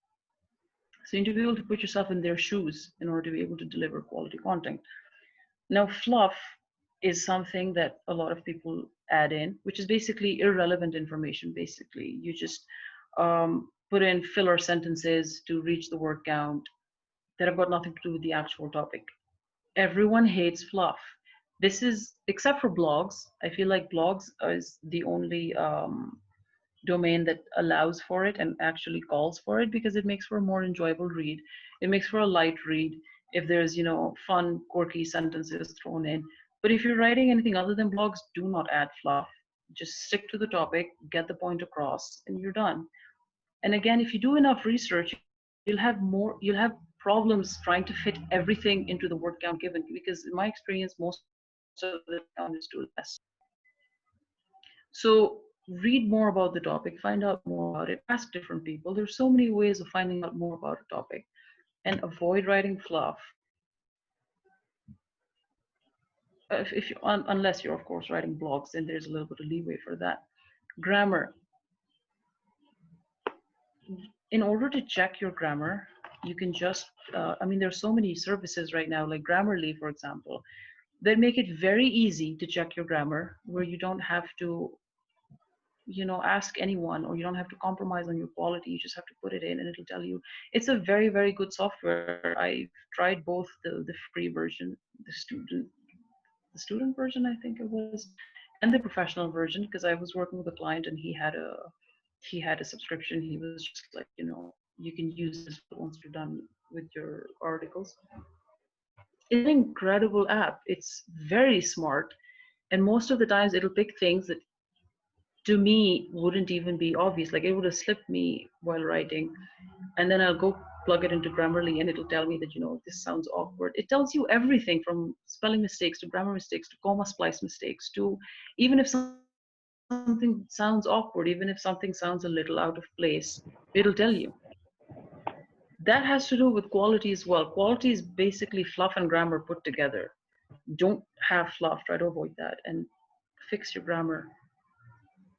Speaker 2: So you need to be able to put yourself in their shoes in order to be able to deliver quality content. Now, fluff is something that a lot of people add in, which is basically irrelevant information. Basically, you just put in filler sentences to reach the word count that have got nothing to do with the actual topic. Everyone hates fluff. This is, except for blogs, I feel like blogs is the only domain that allows for it and actually calls for it, because it makes for a more enjoyable read. It makes for a light read if there's, fun, quirky sentences thrown in. But if you're writing anything other than blogs, do not add fluff. Just stick to the topic, get the point across, and you're done. And again, if you do enough research, you'll have problems trying to fit everything into the word count given, because in my experience, most of the time is too less. So read more about the topic, find out more about it, ask different people. There's so many ways of finding out more about a topic, and avoid writing fluff. If you, unless you're of course writing blogs, then there's a little bit of leeway for that. Grammar. In order to check your grammar, you can just, there's so many services right now, like Grammarly, for example, that make it very easy to check your grammar, where you don't have to, ask anyone, or you don't have to compromise on your quality. You just have to put it in and it'll tell you. It's a very, very good software. I've tried both the free version, the student the student version, I think it was, and the professional version, because I was working with a client and he had a subscription. He was just like, you can use this once you're done with your articles. It's an incredible app. It's very smart, and most of the times it'll pick things that to me wouldn't even be obvious. Like, it would have slipped me while writing, and then I'll go plug it into Grammarly and it'll tell me that, this sounds awkward. It tells you everything from spelling mistakes to grammar mistakes to comma splice mistakes to, even if something sounds awkward, even if something sounds a little out of place, it'll tell you. That has to do with quality as well. Quality is basically fluff and grammar put together. Don't have fluff, try to avoid that, and fix your grammar.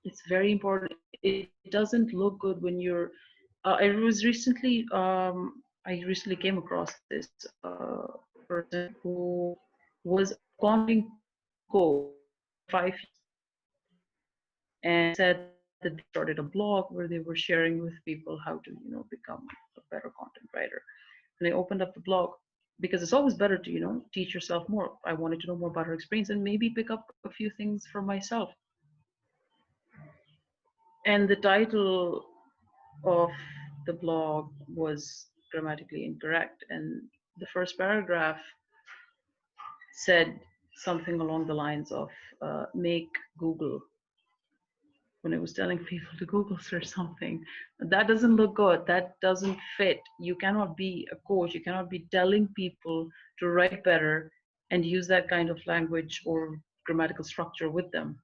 Speaker 2: It's very important. It doesn't look good when you're I recently came across this person who was a content coach for 5 years, and they said that they started a blog where they were sharing with people how to, become a better content writer. And they opened up the blog because it's always better to, teach yourself more. I wanted to know more about her experience and maybe pick up a few things for myself. And the title of the blog was grammatically incorrect. And the first paragraph said something along the lines of make Google, when it was telling people to Google search something. That doesn't look good. That doesn't fit. You cannot be a coach. You cannot be telling people to write better and use that kind of language or grammatical structure with them.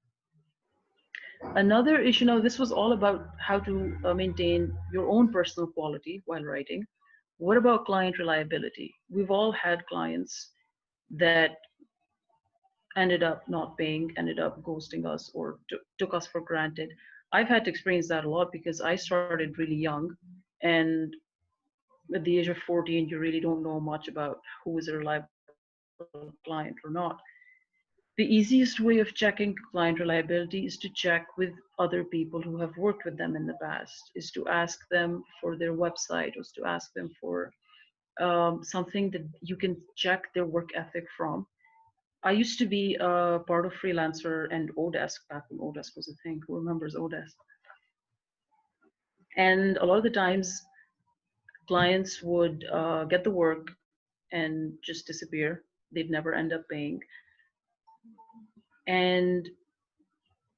Speaker 2: Another issue, now this was all about how to maintain your own personal quality while writing. What about client reliability? We've all had clients that ended up not paying, ended up ghosting us, or took us for granted. I've had to experience that a lot because I started really young, and at the age of 14, you really don't know much about who is a reliable client or not. The easiest way of checking client reliability is to check with other people who have worked with them in the past, is to ask them for their website, or to ask them for something that you can check their work ethic from. I used to be a part of Freelancer and Odesk back when Odesk was a thing. Who remembers Odesk? And a lot of the times, clients would get the work and just disappear. They'd never end up paying. And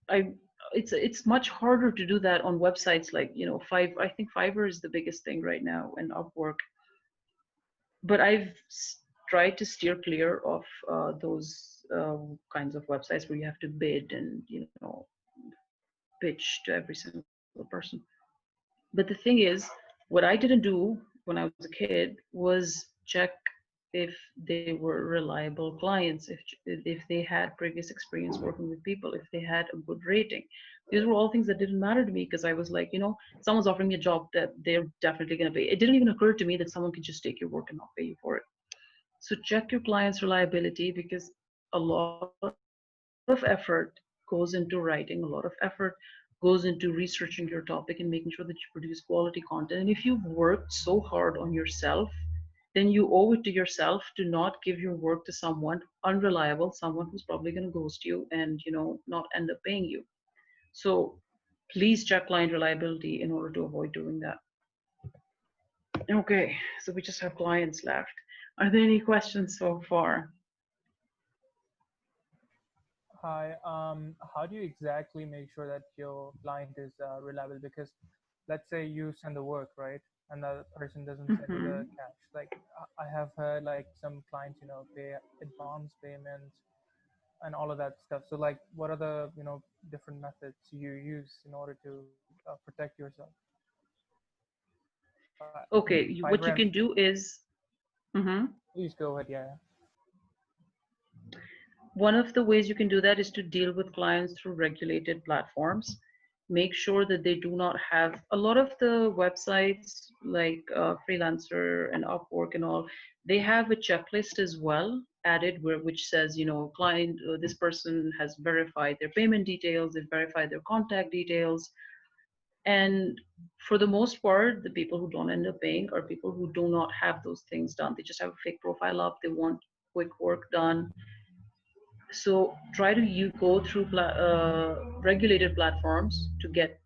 Speaker 2: I, it's much harder to do that on websites like, Five. I think Fiverr is the biggest thing right now, and Upwork. But tried to steer clear of those kinds of websites where you have to bid and pitch to every single person. But the thing is, what I didn't do when I was a kid was check if they were reliable clients, if they had previous experience working with people, if they had a good rating. These were all things that didn't matter to me because I was like, someone's offering me a job that they're definitely going to pay. It didn't even occur to me that someone could just take your work and not pay you for it. So check your client's reliability, because a lot of effort goes into writing, a lot of effort goes into researching your topic and making sure that you produce quality content. And if you've worked so hard on yourself, then you owe it to yourself to not give your work to someone unreliable, someone who's probably going to ghost you and not end up paying you. So please check client reliability in order to avoid doing that. Okay, so we just have clients left. Are there any questions so far?
Speaker 4: Hi. How do you exactly make sure that your client is reliable? Because let's say you send the work, right, and the person doesn't send you the
Speaker 2: Hmm.
Speaker 4: cash. Like I have heard like some clients, pay advance payments and all of that stuff. So like, what are the different methods you use in order to protect yourself? In
Speaker 2: Okay,
Speaker 4: Fiverr,
Speaker 2: what you can do is, mhm.
Speaker 4: please go ahead. Yeah.
Speaker 2: One of the ways you can do that is to deal with clients through regulated platforms. Make sure that they do not have a lot of the websites like Freelancer and Upwork and all. They have a checklist as well added which says, client, this person has verified their payment details, they've verified their contact details. And for the most part, the people who don't end up paying are people who do not have those things done. They just have a fake profile up, they want quick work done. So try to you go through regulated platforms to get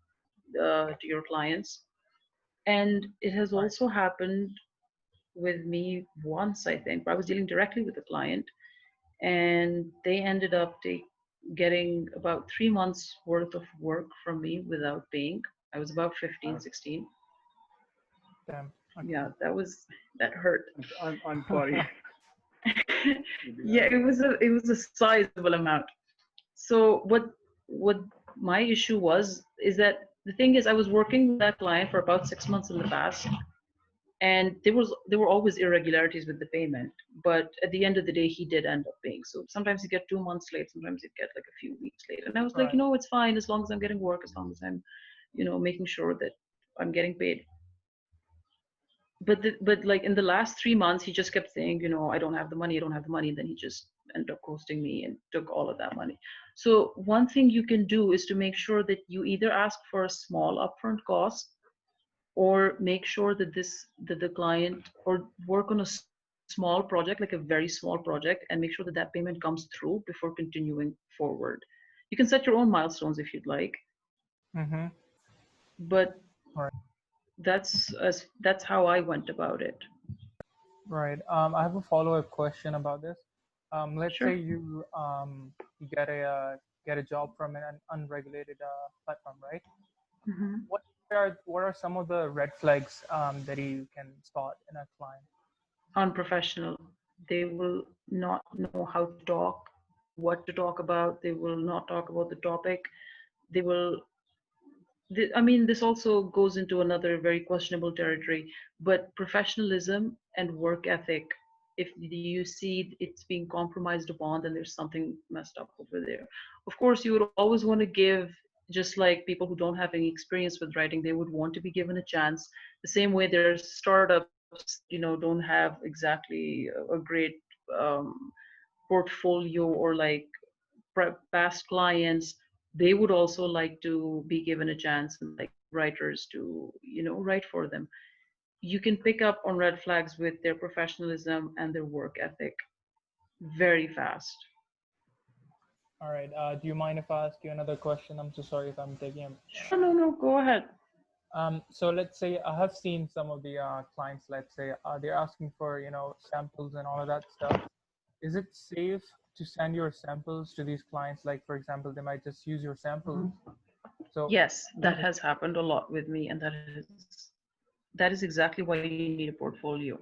Speaker 2: to your clients. And it has
Speaker 4: Right.
Speaker 2: also happened with me once, I think, where I was dealing directly with a client, and they ended up getting about 3 months worth of work from me without paying. I was about 15, 16.
Speaker 4: Damn. Okay.
Speaker 2: Yeah, that hurt.
Speaker 1: I'm sorry to be
Speaker 2: Yeah,
Speaker 1: that.
Speaker 2: it was a sizable amount. So what my issue was is that the thing is I was working with that client for about 6 months in the past, and there were always irregularities with the payment. But at the end of the day, he did end up paying. So sometimes you get 2 months late, sometimes you get like a few weeks late. And I was like,
Speaker 4: Right.
Speaker 2: it's fine as long as I'm getting work, as long as I'm, making sure that I'm getting paid. But like in the last 3 months, he just kept saying, I don't have the money, I don't have the money. And then he just ended up ghosting me and took all of that money. So one thing you can do is to make sure that you either ask for a small upfront cost, or make sure that the client, or work on a small project, like a very small project, and make sure that that payment comes through before continuing forward. You can set your own milestones if you'd like,
Speaker 4: Mm-hmm.
Speaker 2: but
Speaker 4: Right.
Speaker 2: that's how I went about it.
Speaker 4: Right. I have a follow-up question about this. Let's say
Speaker 2: Sure.
Speaker 4: you get a job from an unregulated platform, right?
Speaker 2: Mhm.
Speaker 4: What are some of the red flags that you can spot in a client?
Speaker 2: Unprofessional. They will not know how to talk, what to talk about. They will not talk about the topic. They will. I mean, this also goes into another very questionable territory, but professionalism and work ethic. If you see it's being compromised upon, then there's something messed up over there. Of course, you would always want to give, just like people who don't have any experience with writing, they would want to be given a chance. The same way there are startups that don't have exactly a great um, portfolio, or like past clients. They would also like to be given a chance and like writers to write for them. You can pick up on red flags with their professionalism and their work ethic very fast.
Speaker 4: All right. Do you mind if I ask you another question? I'm so sorry if I'm taking.
Speaker 2: Sure, no, no, go ahead.
Speaker 4: So let's say I have seen some of the clients. Let's say they're asking for samples and all of that stuff. Is it safe to send your samples to these clients? Like for example, they might just use your samples. So
Speaker 2: Yes, that has happened a lot with me, and that is exactly why you need a portfolio.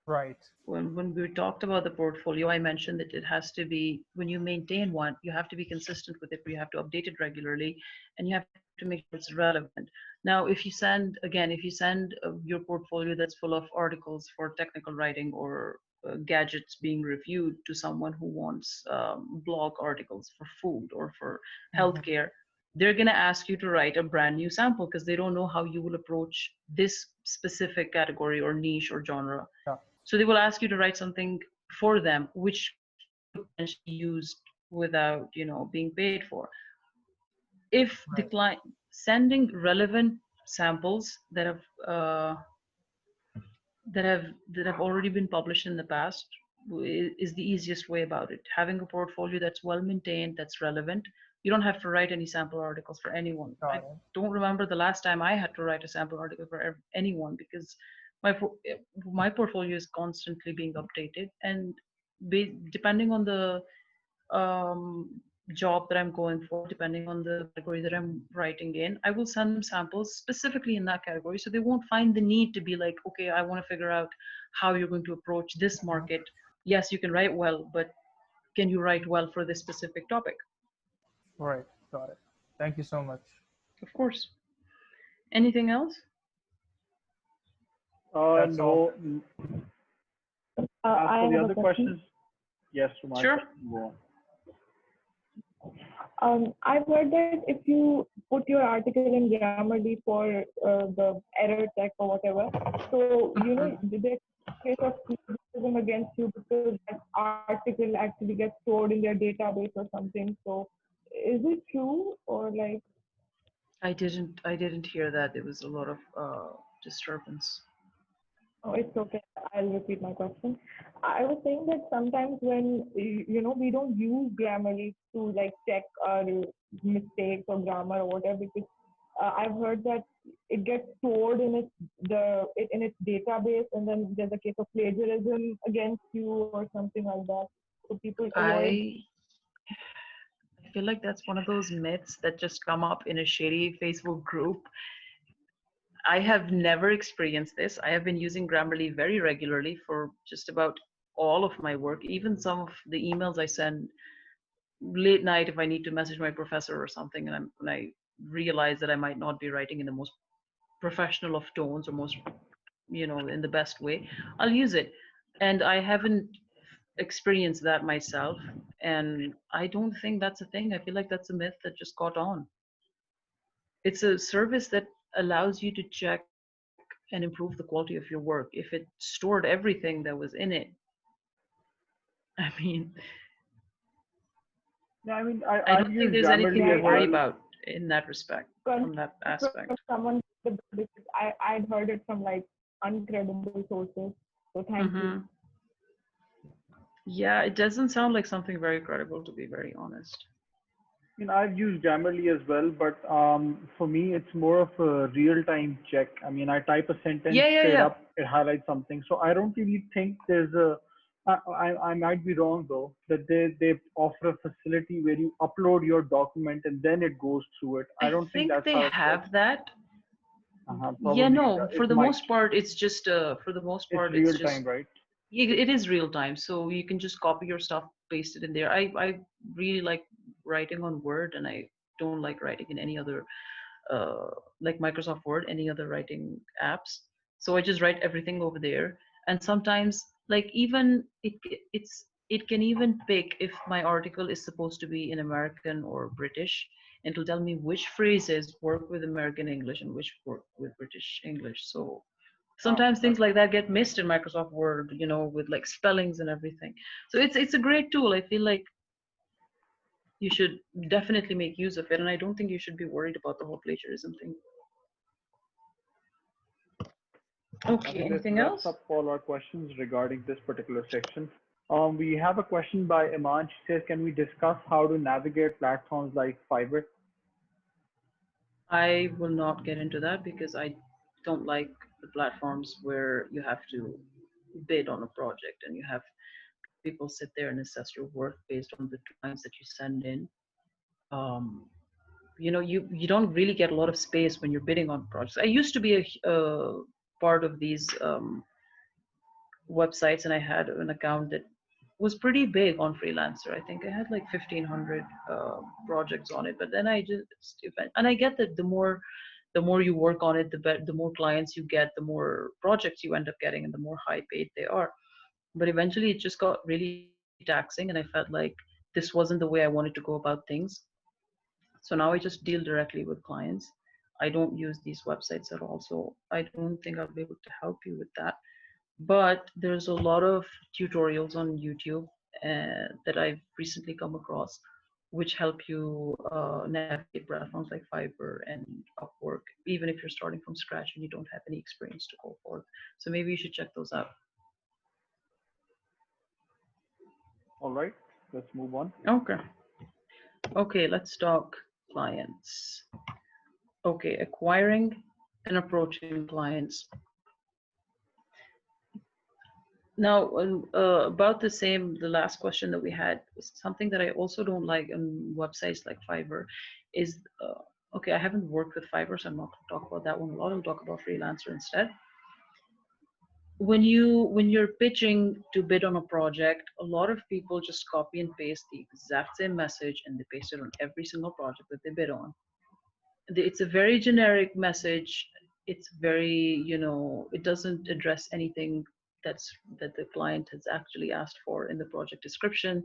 Speaker 4: right.
Speaker 2: When we talked about the portfolio, I mentioned that it has to be, when you maintain one, you have to be consistent with it. You have to update it regularly, and you have to make sure it's relevant. Now, if you send, again, if you send your portfolio that's full of articles for technical writing or gadgets being reviewed to someone who wants blog articles for food or for
Speaker 4: Hmm.
Speaker 2: healthcare, they're going to ask you to write a brand new sample because they don't know how you will approach this specific category or niche or genre.
Speaker 4: Yeah.
Speaker 2: So they will ask you to write something for them, which could be potentially used without, being paid for. If the
Speaker 4: Right.
Speaker 2: client sending relevant samples uh, that have already been published in the past is the easiest way about it. Having a portfolio that's well maintained, that's relevant. You don't have to write any sample articles for anyone. I
Speaker 4: Got it.
Speaker 2: don't remember the last time I had to write a sample article for anyone because my portfolio is constantly being updated, and depending on the um, job that I'm going for, depending on the category that I'm writing in, I will send them samples specifically in that category. So they won't find the need to be like, okay, I want to figure out how you're going to approach this
Speaker 4: Mhm.
Speaker 2: market. Yes, you can write well, but can you write well for this specific topic?
Speaker 4: Right. Got it. Thank you so much.
Speaker 2: Of course. Anything else?
Speaker 4: That's all.
Speaker 1: No. As
Speaker 3: I
Speaker 1: for the
Speaker 3: have a
Speaker 1: other
Speaker 3: question.
Speaker 1: questions, yes, Sumant,
Speaker 2: Sure.
Speaker 1: go on.
Speaker 3: I've heard that if you put your article in Grammarly for the error check or whatever, so
Speaker 2: Mhm.
Speaker 3: there's case of criticism against you because that article actually gets stored in their database or something. So, is it true or like?
Speaker 2: I didn't hear that. There was a lot of disturbance.
Speaker 3: Oh, it's okay. I'll repeat my question. I was saying that sometimes when we don't use Grammarly to like check our mistakes or grammar or whatever, because I've heard that it gets stored in in its database, and then there's a case of plagiarism against you or something like that. So people avoid.
Speaker 2: I I feel like that's one of those myths that just come up in a shady Facebook group. I have never experienced this. I have been using Grammarly very regularly for just about all of my work, even some of the emails I send late night if I need to message my professor or something, and I realize that I might not be writing in the most professional of tones or most, in the best way, I'll use it. And I haven't experienced that myself, and I don't think that's a thing. I feel like that's a myth that just caught on. It's a service that allows you to check and improve the quality of your work. If it stored everything that was in it, I mean,
Speaker 1: Yeah, I mean,
Speaker 2: I
Speaker 1: I've
Speaker 2: don't think
Speaker 1: used
Speaker 2: there's anything
Speaker 1: Grammarly
Speaker 2: to
Speaker 1: as
Speaker 2: worry
Speaker 1: well.
Speaker 2: about in that respect, from that
Speaker 3: From
Speaker 2: aspect.
Speaker 3: someone because I'd heard it from like uncredible sources. So thank you.
Speaker 2: Hmm. Yeah, it doesn't sound like something very credible, to be very honest.
Speaker 1: I mean, I've used Grammarly as well, but for me, it's more of a real-time check. I mean, I type a sentence
Speaker 2: Yeah, yeah,
Speaker 1: straight
Speaker 2: yeah.
Speaker 1: up, it highlights something. So I don't really think there's a. I might be wrong though that they offer a facility where you upload your document and then it goes through it. I
Speaker 2: I
Speaker 1: don't think
Speaker 2: think
Speaker 1: that's
Speaker 2: they
Speaker 1: how it works.
Speaker 2: have that. Yeah,
Speaker 1: Probably
Speaker 2: no,
Speaker 1: it
Speaker 2: for the
Speaker 1: might.
Speaker 2: most part, it's just
Speaker 1: It's real time, right?
Speaker 2: it is real time, so you can just copy your stuff, paste it in there. I really like writing on Word, and I don't like writing in any other uh, like Microsoft Word, any other writing apps. So I just write everything over there. And sometimes, like even it can even pick if my article is supposed to be in American or British, and it'll tell me which phrases work with American English and which work with British English. So
Speaker 1: Oh,
Speaker 2: sometimes things
Speaker 1: that's
Speaker 2: like that get missed in Microsoft Word, with like spellings and everything. So it's a great tool. I feel like you should definitely make use of it, and I don't think you should be worried about the whole plagiarism thing.
Speaker 1: I
Speaker 2: Okay,
Speaker 1: think this
Speaker 2: anything
Speaker 1: wraps
Speaker 2: else?
Speaker 1: up all our questions regarding this particular section. We have a question by Iman. She says, "Can we discuss how to navigate platforms like Fiverr?"
Speaker 2: I will not get into that because I don't like the platforms where you have to bid on a project and you have people sit there and assess your worth based on the clients that you send in. Um, you don't really get a lot of space when you're bidding on projects. I used to be a part of these websites, and I had an account that was pretty big on Freelancer. I think I had like 1,500 projects on it. But then I just and I get that the more you work on it, the more clients you get, the more projects you end up getting, and the more high paid they are. But eventually, it just got really taxing, and I felt like this wasn't the way I wanted to go about things. So now I just deal directly with clients. I don't use these websites at all, so I don't think I'll be able to help you with that. But there's a lot of tutorials on YouTube that I've recently come across, which help you navigate platforms like Fiverr and Upwork, even if you're starting from scratch and you don't have any experience to go forth. So maybe you should check those out.
Speaker 1: All right, let's move on.
Speaker 2: Okay. Okay, let's talk clients. Okay, acquiring and approaching clients. Now, about the last question that we had, something that I also don't like on websites like Fiverr is, okay, I haven't worked with Fiverr, so I'm not going to talk about that one a lot. I'll talk about Freelancer instead. When you're pitching to bid on a project, a lot of people just copy and paste the exact same message and they paste it on every single project that they bid on. It's a very generic message. It's very, it doesn't address anything that the client has actually asked for in the project description.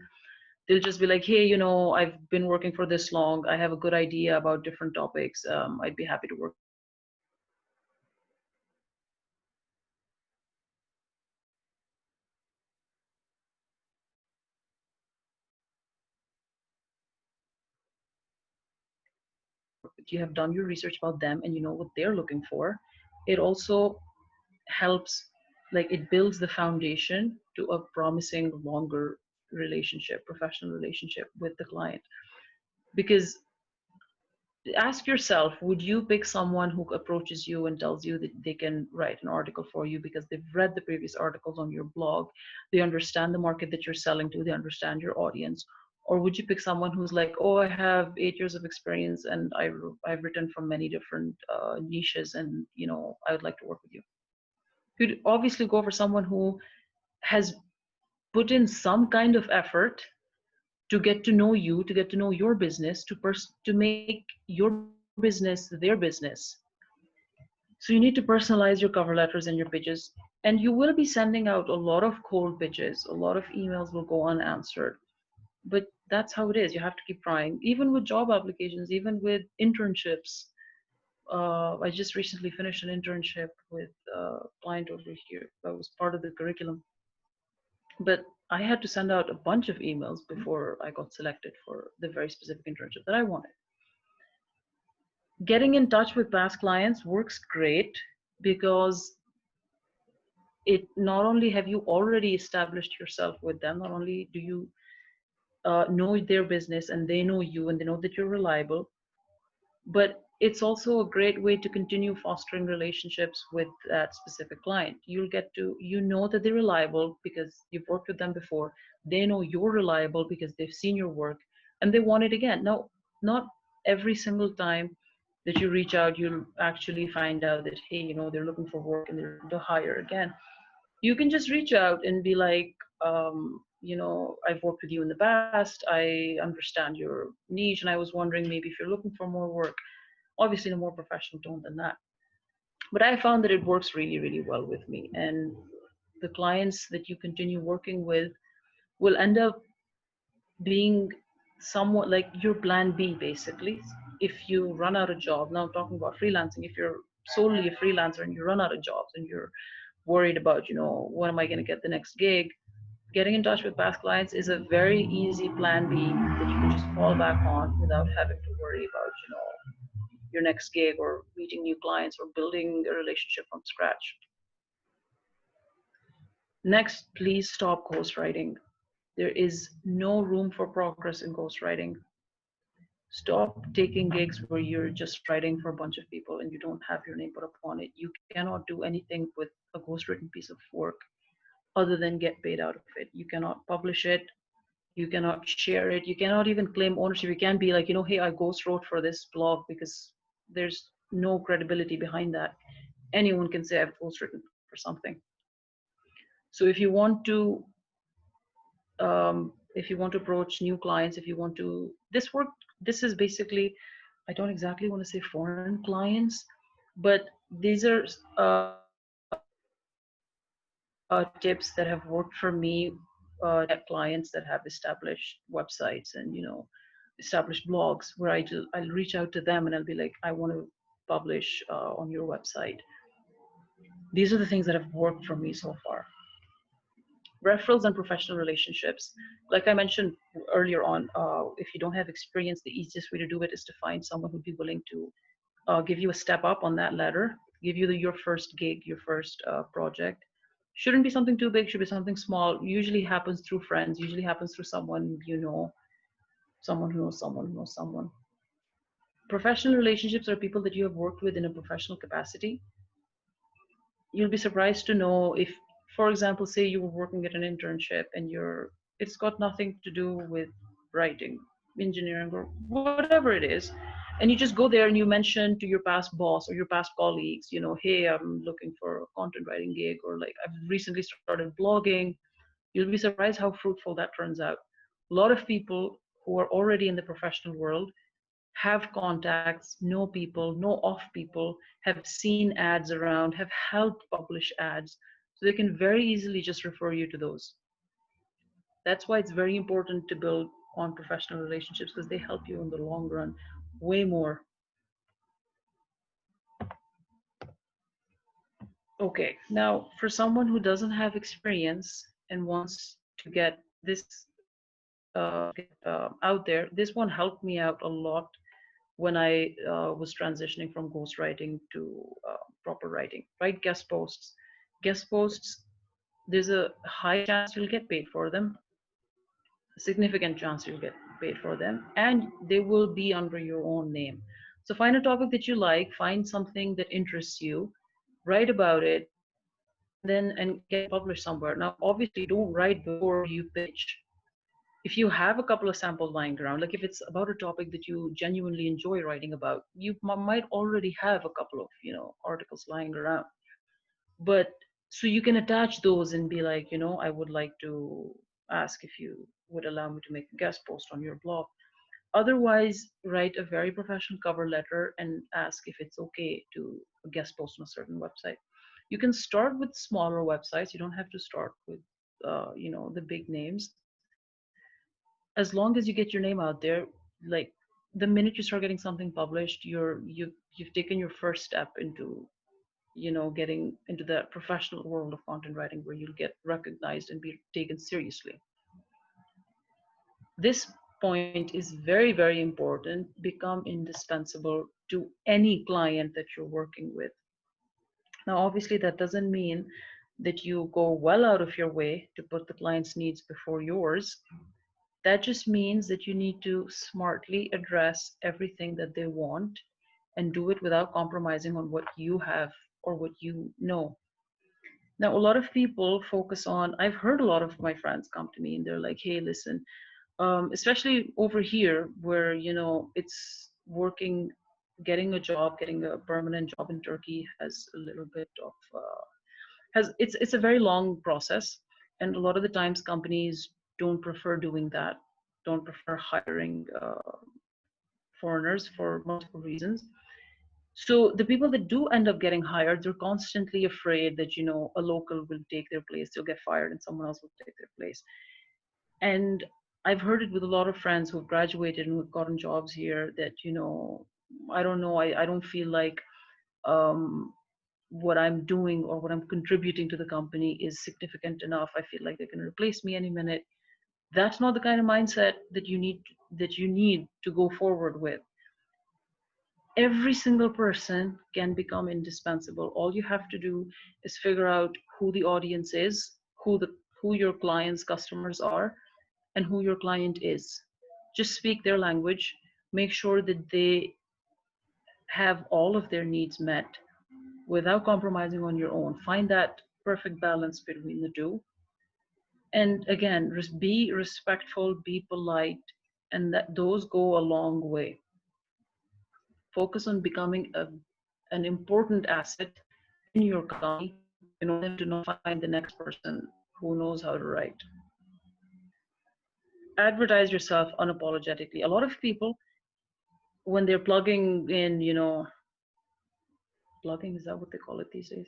Speaker 2: They'll just be like, hey, I've been working for this long, I have a good idea about different topics, I'd be happy to work with you. And then they just put the exact same message on every single project that they bid on. And you have done your research about them and you know what they're looking for, it also helps, like it builds the foundation to a promising longer relationship, professional relationship with the client. Because ask yourself, would you pick someone who approaches you and tells you that they can write an article for you because they've read the previous articles on your blog, they understand the market that you're selling to, they understand your audience? Or would you pick someone who's like, oh, I have 8 years of experience and I've written from many different niches, and I would like to work with you? You'd obviously go for someone who has put in some kind of effort to get to know you, to get to know your business, to make your business their business. So you need to personalize your cover letters and your pitches, and you will be sending out a lot of cold pitches. A lot of emails will go unanswered, but that's how it is. You have to keep trying, even with job applications, even with internships. I just recently finished an internship with a client over here that was part of the curriculum, but I had to send out a bunch of emails before I got selected for the very specific internship that I wanted. Getting in touch with past clients works great because it not only have you already established yourself with them, not only do you know their business and they know you and they know that you're reliable, but it's also a great way to continue fostering relationships with that specific client. You'll get to, that they're reliable because you've worked with them before. They know you're reliable because they've seen your work and they want it again. Now, not every single time that you reach out, you'll actually find out that, hey, they're looking for work and they're looking to hire again. You can just reach out and be like, I've worked with you in the past. I understand your niche, and I was wondering maybe if you're looking for more work. Obviously, in a more professional tone than that. But I found that it works really, really well with me. And the clients that you continue working with will end up being somewhat like your plan B, basically. If you run out of job, now I'm talking about freelancing, if you're solely a freelancer and you run out of jobs and you're worried about, when am I going to get the next gig? Getting in touch with past clients is a very easy plan B that you can just fall back on without having to worry about, your next gig or meeting new clients or building a relationship from scratch. Next, please stop ghostwriting. There is no room for progress in ghostwriting. Stop taking gigs where you're just writing for a bunch of people and you don't have your name put upon it. You cannot do anything with a ghostwritten piece of work other than get paid out of it. You cannot publish it. You cannot share it. You cannot even claim ownership. You can't be like, hey, I ghost wrote for this blog, because there's no credibility behind that. Anyone can say I've ghost written for something. So if you want to approach new clients, if you want to this work, this is basically, I don't exactly want to say foreign clients, but these are tips that have worked for me to get clients that have established websites and established blogs, where I'll reach out to them and I'll be like, I want to publish on your website. These are the things that have worked for me so far. Referrals and professional relationships. Like I mentioned earlier on, if you don't have experience, the easiest way to do it is to find someone who'd be willing to give you a step up on that ladder, give you your first gig, your first project. Shouldn't be something too big, should be something small. Usually happens through friends, usually happens through someone someone who knows someone who knows someone. Professional relationships are people that you have worked with in a professional capacity. You'll be surprised to know if, for example, say you were working at an internship and it's got nothing to do with writing, engineering, or whatever it is, and you just go there and you mention to your past boss or your past colleagues, hey, I'm looking for a content writing gig, or like I've recently started blogging. You'll be surprised how fruitful that turns out. A lot of people who are already in the professional world have contacts, know people, know of people, have seen ads around, have helped publish ads. So they can very easily just refer you to those. That's why it's very important to build on professional relationships, because they help you in the long run way more. Okay, now for someone who doesn't have experience and wants to get this out there, this one helped me out a lot when I was transitioning from ghostwriting to proper writing. Write guest posts. Guest posts, there's a high chance you'll get paid for them, a significant chance you'll get paid for them, and they will be under your own name. So find a topic that you like, find something that interests you, write about it, and get it published somewhere. Now, obviously, don't write before you pitch. If you have a couple of samples lying around, like if it's about a topic that you genuinely enjoy writing about, you might already have a couple of articles lying around. But so you can attach those and be like, I would like to ask if you would allow me to make a guest post on your blog. Otherwise, write a very professional cover letter and ask if it's okay to guest post on a certain website. You can start with smaller websites. You don't have to start with the big names. As long as you get your name out there, like the minute you start getting something published, you've taken your first step into getting into the professional world of content writing, where you'll get recognized and be taken seriously. This point is very, very important. Become indispensable to any client that you're working with. Now, obviously, that doesn't mean that you go well out of your way to put the client's needs before yours. That just means that you need to smartly address everything that they want and do it without compromising on what you have or what you know. Now, a lot of people focus on, I've heard a lot of my friends come to me and they're like, hey, listen, especially over here where, it's working, getting a job, getting a permanent job in Turkey has a little bit of, it's a very long process. And a lot of the times companies don't prefer doing that, don't prefer hiring foreigners for multiple reasons. So the people that do end up getting hired, they're constantly afraid that, a local will take their place, they'll get fired and someone else will take their place. And I've heard it with a lot of friends who've graduated and who've gotten jobs here that, I don't know, I don't feel like um, what I'm doing or what I'm contributing to the company is significant enough. I feel like they can replace me any minute. That's not the kind of mindset that you need to go forward with. Every single person can become indispensable. All you have to do is figure out who the audience is, who your clients customers are, and who your client is. Just speak their language, make sure that they have all of their needs met without compromising on your own. Find that perfect balance between the two. And again, be respectful, be polite, and that those go a long way. Focus on becoming an important asset in your company in order to not find the next person who knows how to write. Advertise yourself unapologetically. A lot of people, when they're plugging in, plugging, is that what they call it these days?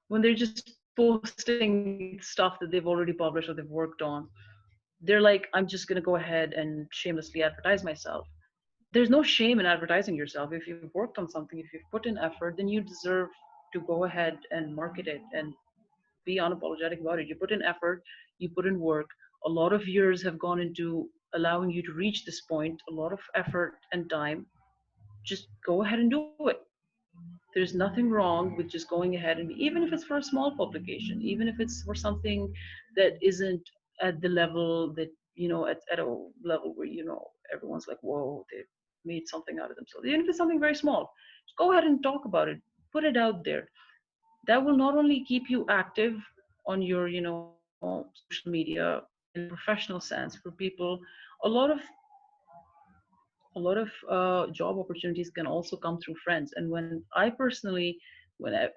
Speaker 2: When they're just posting stuff that they've already published or they've worked on, they're like, I'm just going to go ahead and shamelessly advertise myself. There's no shame in advertising yourself. If you've worked on something, if you've put in effort, then you deserve to go ahead and market it and be unapologetic about it. You put in effort, you put in work. A lot of years have gone into allowing you to reach this point, a lot of effort and time. Just go ahead and do it. There's nothing wrong with just going ahead and even if it's for a small publication, even if it's for something that isn't at the level that, at a level where, everyone's like, whoa, they made something out of themselves. Even if it's something very small, just go ahead and talk about it, put it out there. That will not only keep you active on your, social media in a professional sense for people. A lot of job opportunities can also come through friends. And when I personally,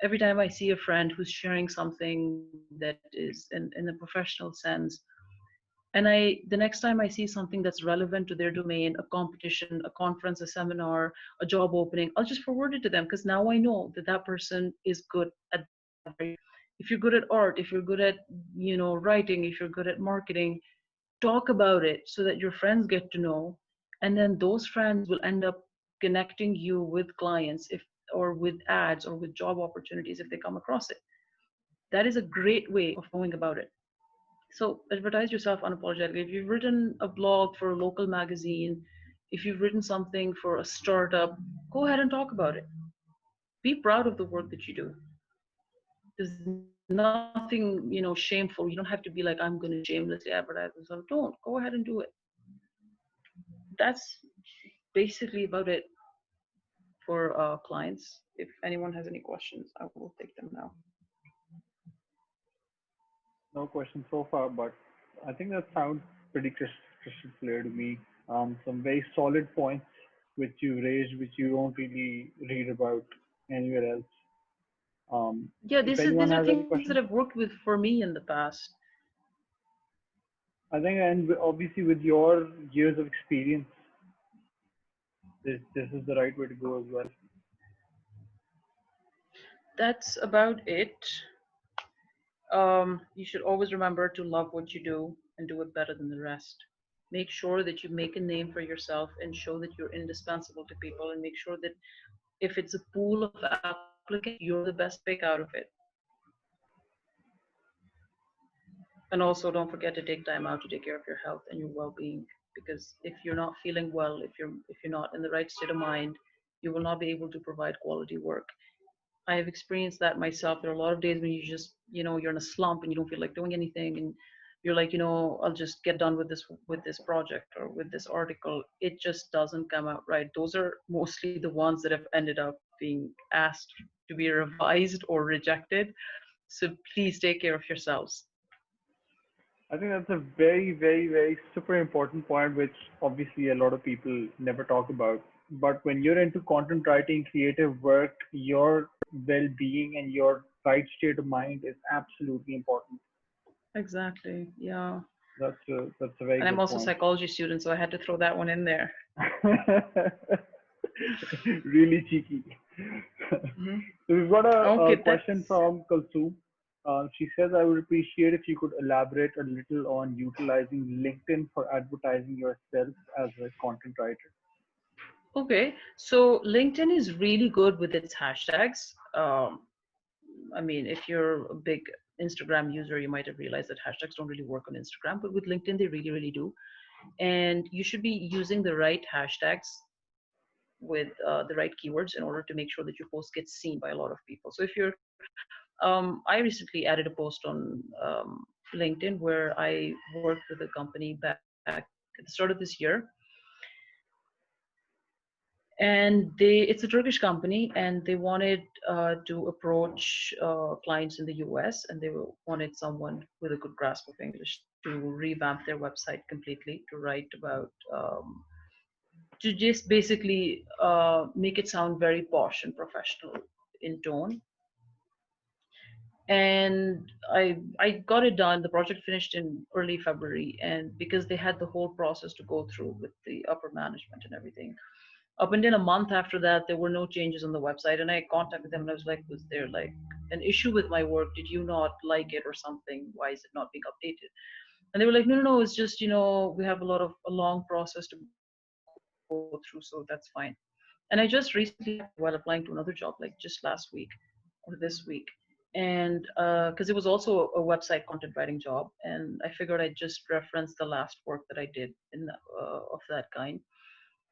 Speaker 2: every time I see a friend who's sharing something that is in a professional sense, and the next time I see something that's relevant to their domain, a competition, a conference, a seminar, a job opening, I'll just forward it to them because now I know that that person is good at that very. If you're good at art, if you're good at, writing, if you're good at marketing, talk about it so that your friends get to know, and then those friends will end up connecting you with clients, if or with ads or with job opportunities if they come across it. That is a great way of going about it. So advertise yourself unapologetically. If you've written a blog for a local magazine, if you've written something for a startup, go ahead and talk about it. Be proud of the work that you do. There's nothing, shameful. You don't have to be like, I'm going to shamelessly advertise myself. Don't. Go ahead and do it. That's basically about it for clients. If anyone has any questions, I will take them now.
Speaker 1: No question so far, but I think that sounds pretty crystal clear to me. Some very solid points which you raised, which you don't really read about anywhere else.
Speaker 2: Yeah,
Speaker 1: If
Speaker 2: these
Speaker 1: anyone
Speaker 2: are
Speaker 1: has any
Speaker 2: things that have
Speaker 1: questions,
Speaker 2: worked with for me in the past.
Speaker 1: I think, and obviously with your years of experience, this is the right way to go as well.
Speaker 2: That's about it. You should always remember to love what you do and do it better than the rest. Make sure that you make a name for yourself and show that you're indispensable to people, and make sure that if it's a pool of applicants, you're the best pick out of it. And also don't forget to take time out to take care of your health and your well-being, because if you're not feeling well, if you're not in the right state of mind, you will not be able to provide quality work. I have experienced that myself. There are a lot of days when you just, you're in a slump and you don't feel like doing anything, and you're like, I'll just get done with this project or with this article. It just doesn't come out right. Those are mostly the ones that have ended up being asked to be revised or rejected. So please take care of yourselves.
Speaker 1: I think that's a very, very, very super important point, which obviously a lot of people never talk about. But when you're into content writing, creative work, your well-being and your right state of mind is absolutely important.
Speaker 2: Exactly. Yeah.
Speaker 1: That's a very
Speaker 2: And I'm
Speaker 1: good
Speaker 2: also a
Speaker 1: point.
Speaker 2: psychology student, so I had to throw that one in there.
Speaker 1: Really cheeky.
Speaker 2: Hmm.
Speaker 1: So we've got a
Speaker 2: Okay,
Speaker 1: question
Speaker 2: that's
Speaker 1: from Kalsoom. She says, I would appreciate if you could elaborate a little on utilizing LinkedIn for advertising yourself as a content writer.
Speaker 2: okay. So LinkedIn is really good with its hashtags. I mean, if you're a big Instagram user, you might have realized that hashtags don't really work on Instagram, but with LinkedIn, they really, really do. And you should be using the right hashtags with the right keywords in order to make sure that your post gets seen by a lot of people. So if you're, I recently added a post on LinkedIn where I worked with a company back at the start of this year, And it's a Turkish company, and they wanted to approach clients in the US, and wanted someone with a good grasp of English to revamp their website completely, to write about, to just basically make it sound very posh and professional in tone. And I got it done. The project finished in early February, and because they had the whole process to go through with the upper management and everything, up until a month after that, there were no changes on the website. And I contacted them and I was like, was there like an issue with my work? Did you not like it or something? Why is it not being updated? And they were like, no, no, no, it's just, we have a long process to go through, so that's fine. And I just recently checked while applying to another job, like just last week or this week. And because it was also a website content writing job, and I figured I'd just reference the last work that I did of that kind.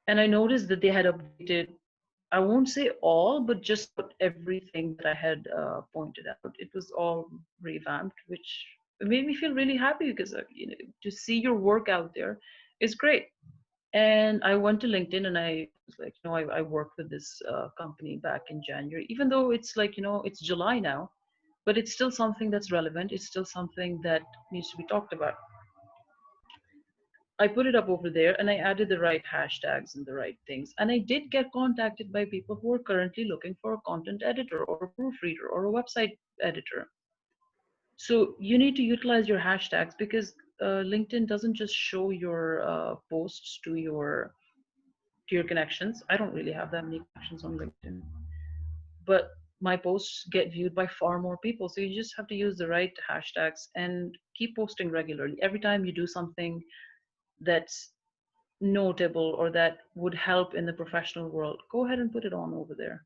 Speaker 2: And I noticed that they had updated, I won't say all, but just about everything that I had pointed out. It was all revamped, which made me feel really happy because to see your work out there is great. And I went to LinkedIn and I was like, I worked with this company back in January, even though it's like, it's July now, but it's still something that's relevant. It's still something that needs to be talked about. I put it up over there and I added the right hashtags and the right things. And I did get contacted by people who are currently looking for a content editor or a proofreader or a website editor. So you need to utilize your hashtags because LinkedIn doesn't just show your posts to your connections. I don't really have that many connections on LinkedIn, but my posts get viewed by far more people. So you just have to use the right hashtags and keep posting regularly. Every time you do something that's notable or that would help in the professional world, go ahead and put it on over there.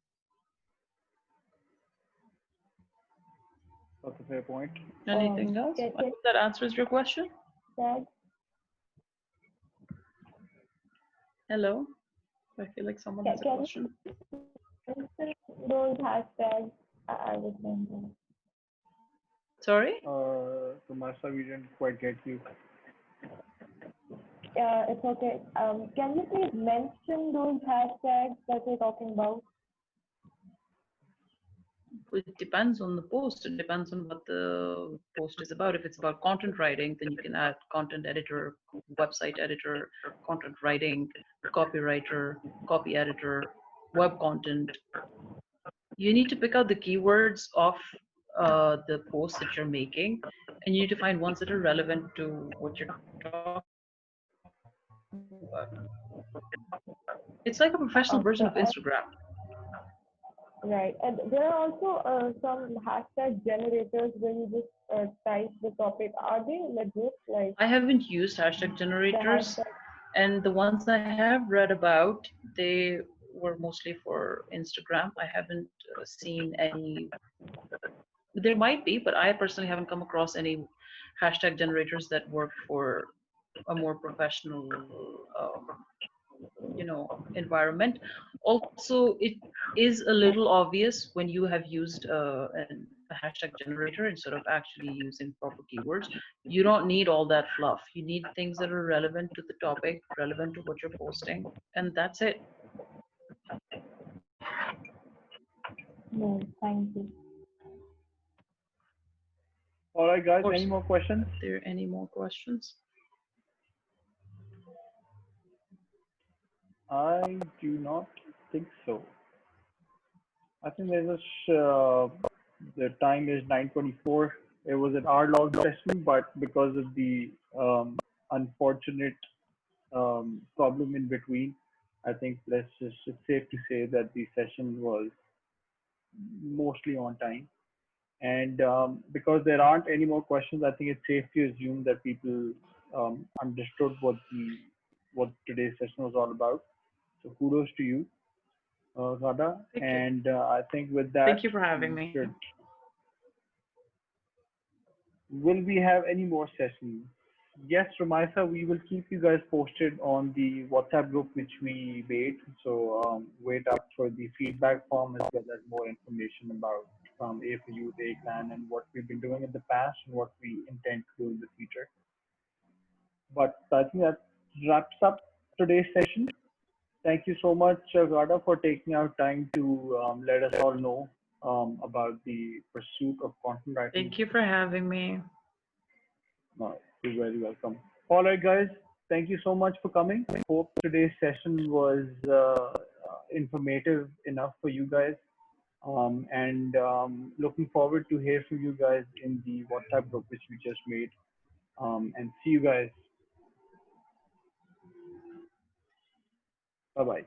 Speaker 1: That's a fair point.
Speaker 2: Anything else? I hope that answers your question.
Speaker 3: That
Speaker 2: Hello? I feel like someone has a
Speaker 3: can
Speaker 2: question.
Speaker 3: you those hashtags? I was thinking.
Speaker 2: Sorry?
Speaker 1: So Masa, we didn't quite get you.
Speaker 3: It's okay. Can you please mention those hashtags that you're talking about?
Speaker 2: It depends on the post. It depends on what the post is about. If it's about content writing, then you can add content editor, website editor, content writing, copywriter, copy editor, web content. You need to pick out the keywords of the post that you're making, and you need to find ones that are relevant to what you're talking about. It's like a professional version of
Speaker 3: Okay.
Speaker 2: Instagram.
Speaker 3: Right. And there are also some hashtag generators where you just type the topic. Are they legit? Like
Speaker 2: I haven't used hashtag
Speaker 3: the
Speaker 2: generators,
Speaker 3: hashtag?
Speaker 2: and the ones I have read about, they were mostly for Instagram. I haven't seen any. There might be, but I personally haven't come across any hashtag generators that work for a more professional, environment. Also, it is a little obvious when you have used a hashtag generator instead of actually using proper keywords. You don't need all that fluff. You need things that are relevant to the topic, relevant to what you're posting, and that's it.
Speaker 3: No, thank you.
Speaker 1: All right,
Speaker 2: Of
Speaker 1: guys. Any
Speaker 2: course.
Speaker 1: more questions?
Speaker 2: Are there any more questions?
Speaker 1: I do not think so. I think the time is 9:24. It was an hour-long session, but because of the unfortunate problem in between, I think it's safe to say that the session was mostly on time. And because there aren't any more questions, I think it's safe to assume that people understood what today's session was all about. So kudos to you, Radha.
Speaker 2: Thank you.
Speaker 1: And I think with
Speaker 2: Thank
Speaker 1: that,
Speaker 2: you for having
Speaker 1: we
Speaker 2: me.
Speaker 1: should. Will we have any more sessions? Yes, Ramisa, we will keep you guys posted on the WhatsApp group which we made. So wait up for the feedback form as well as more information about from A for Youth, A Clan, and what we've been doing in the past and what we intend to do in the future. But I think that wraps up today's session. Thank you so much, Ghada, for taking out time to let us all know about the pursuit of content writing.
Speaker 2: Thank you for having me.
Speaker 1: You're very welcome. All right, guys. Thank you so much for coming. Hope today's session was informative enough for you guys. And looking forward to hear from you guys in the WhatsApp group which we just made. And see you guys. Bye bye.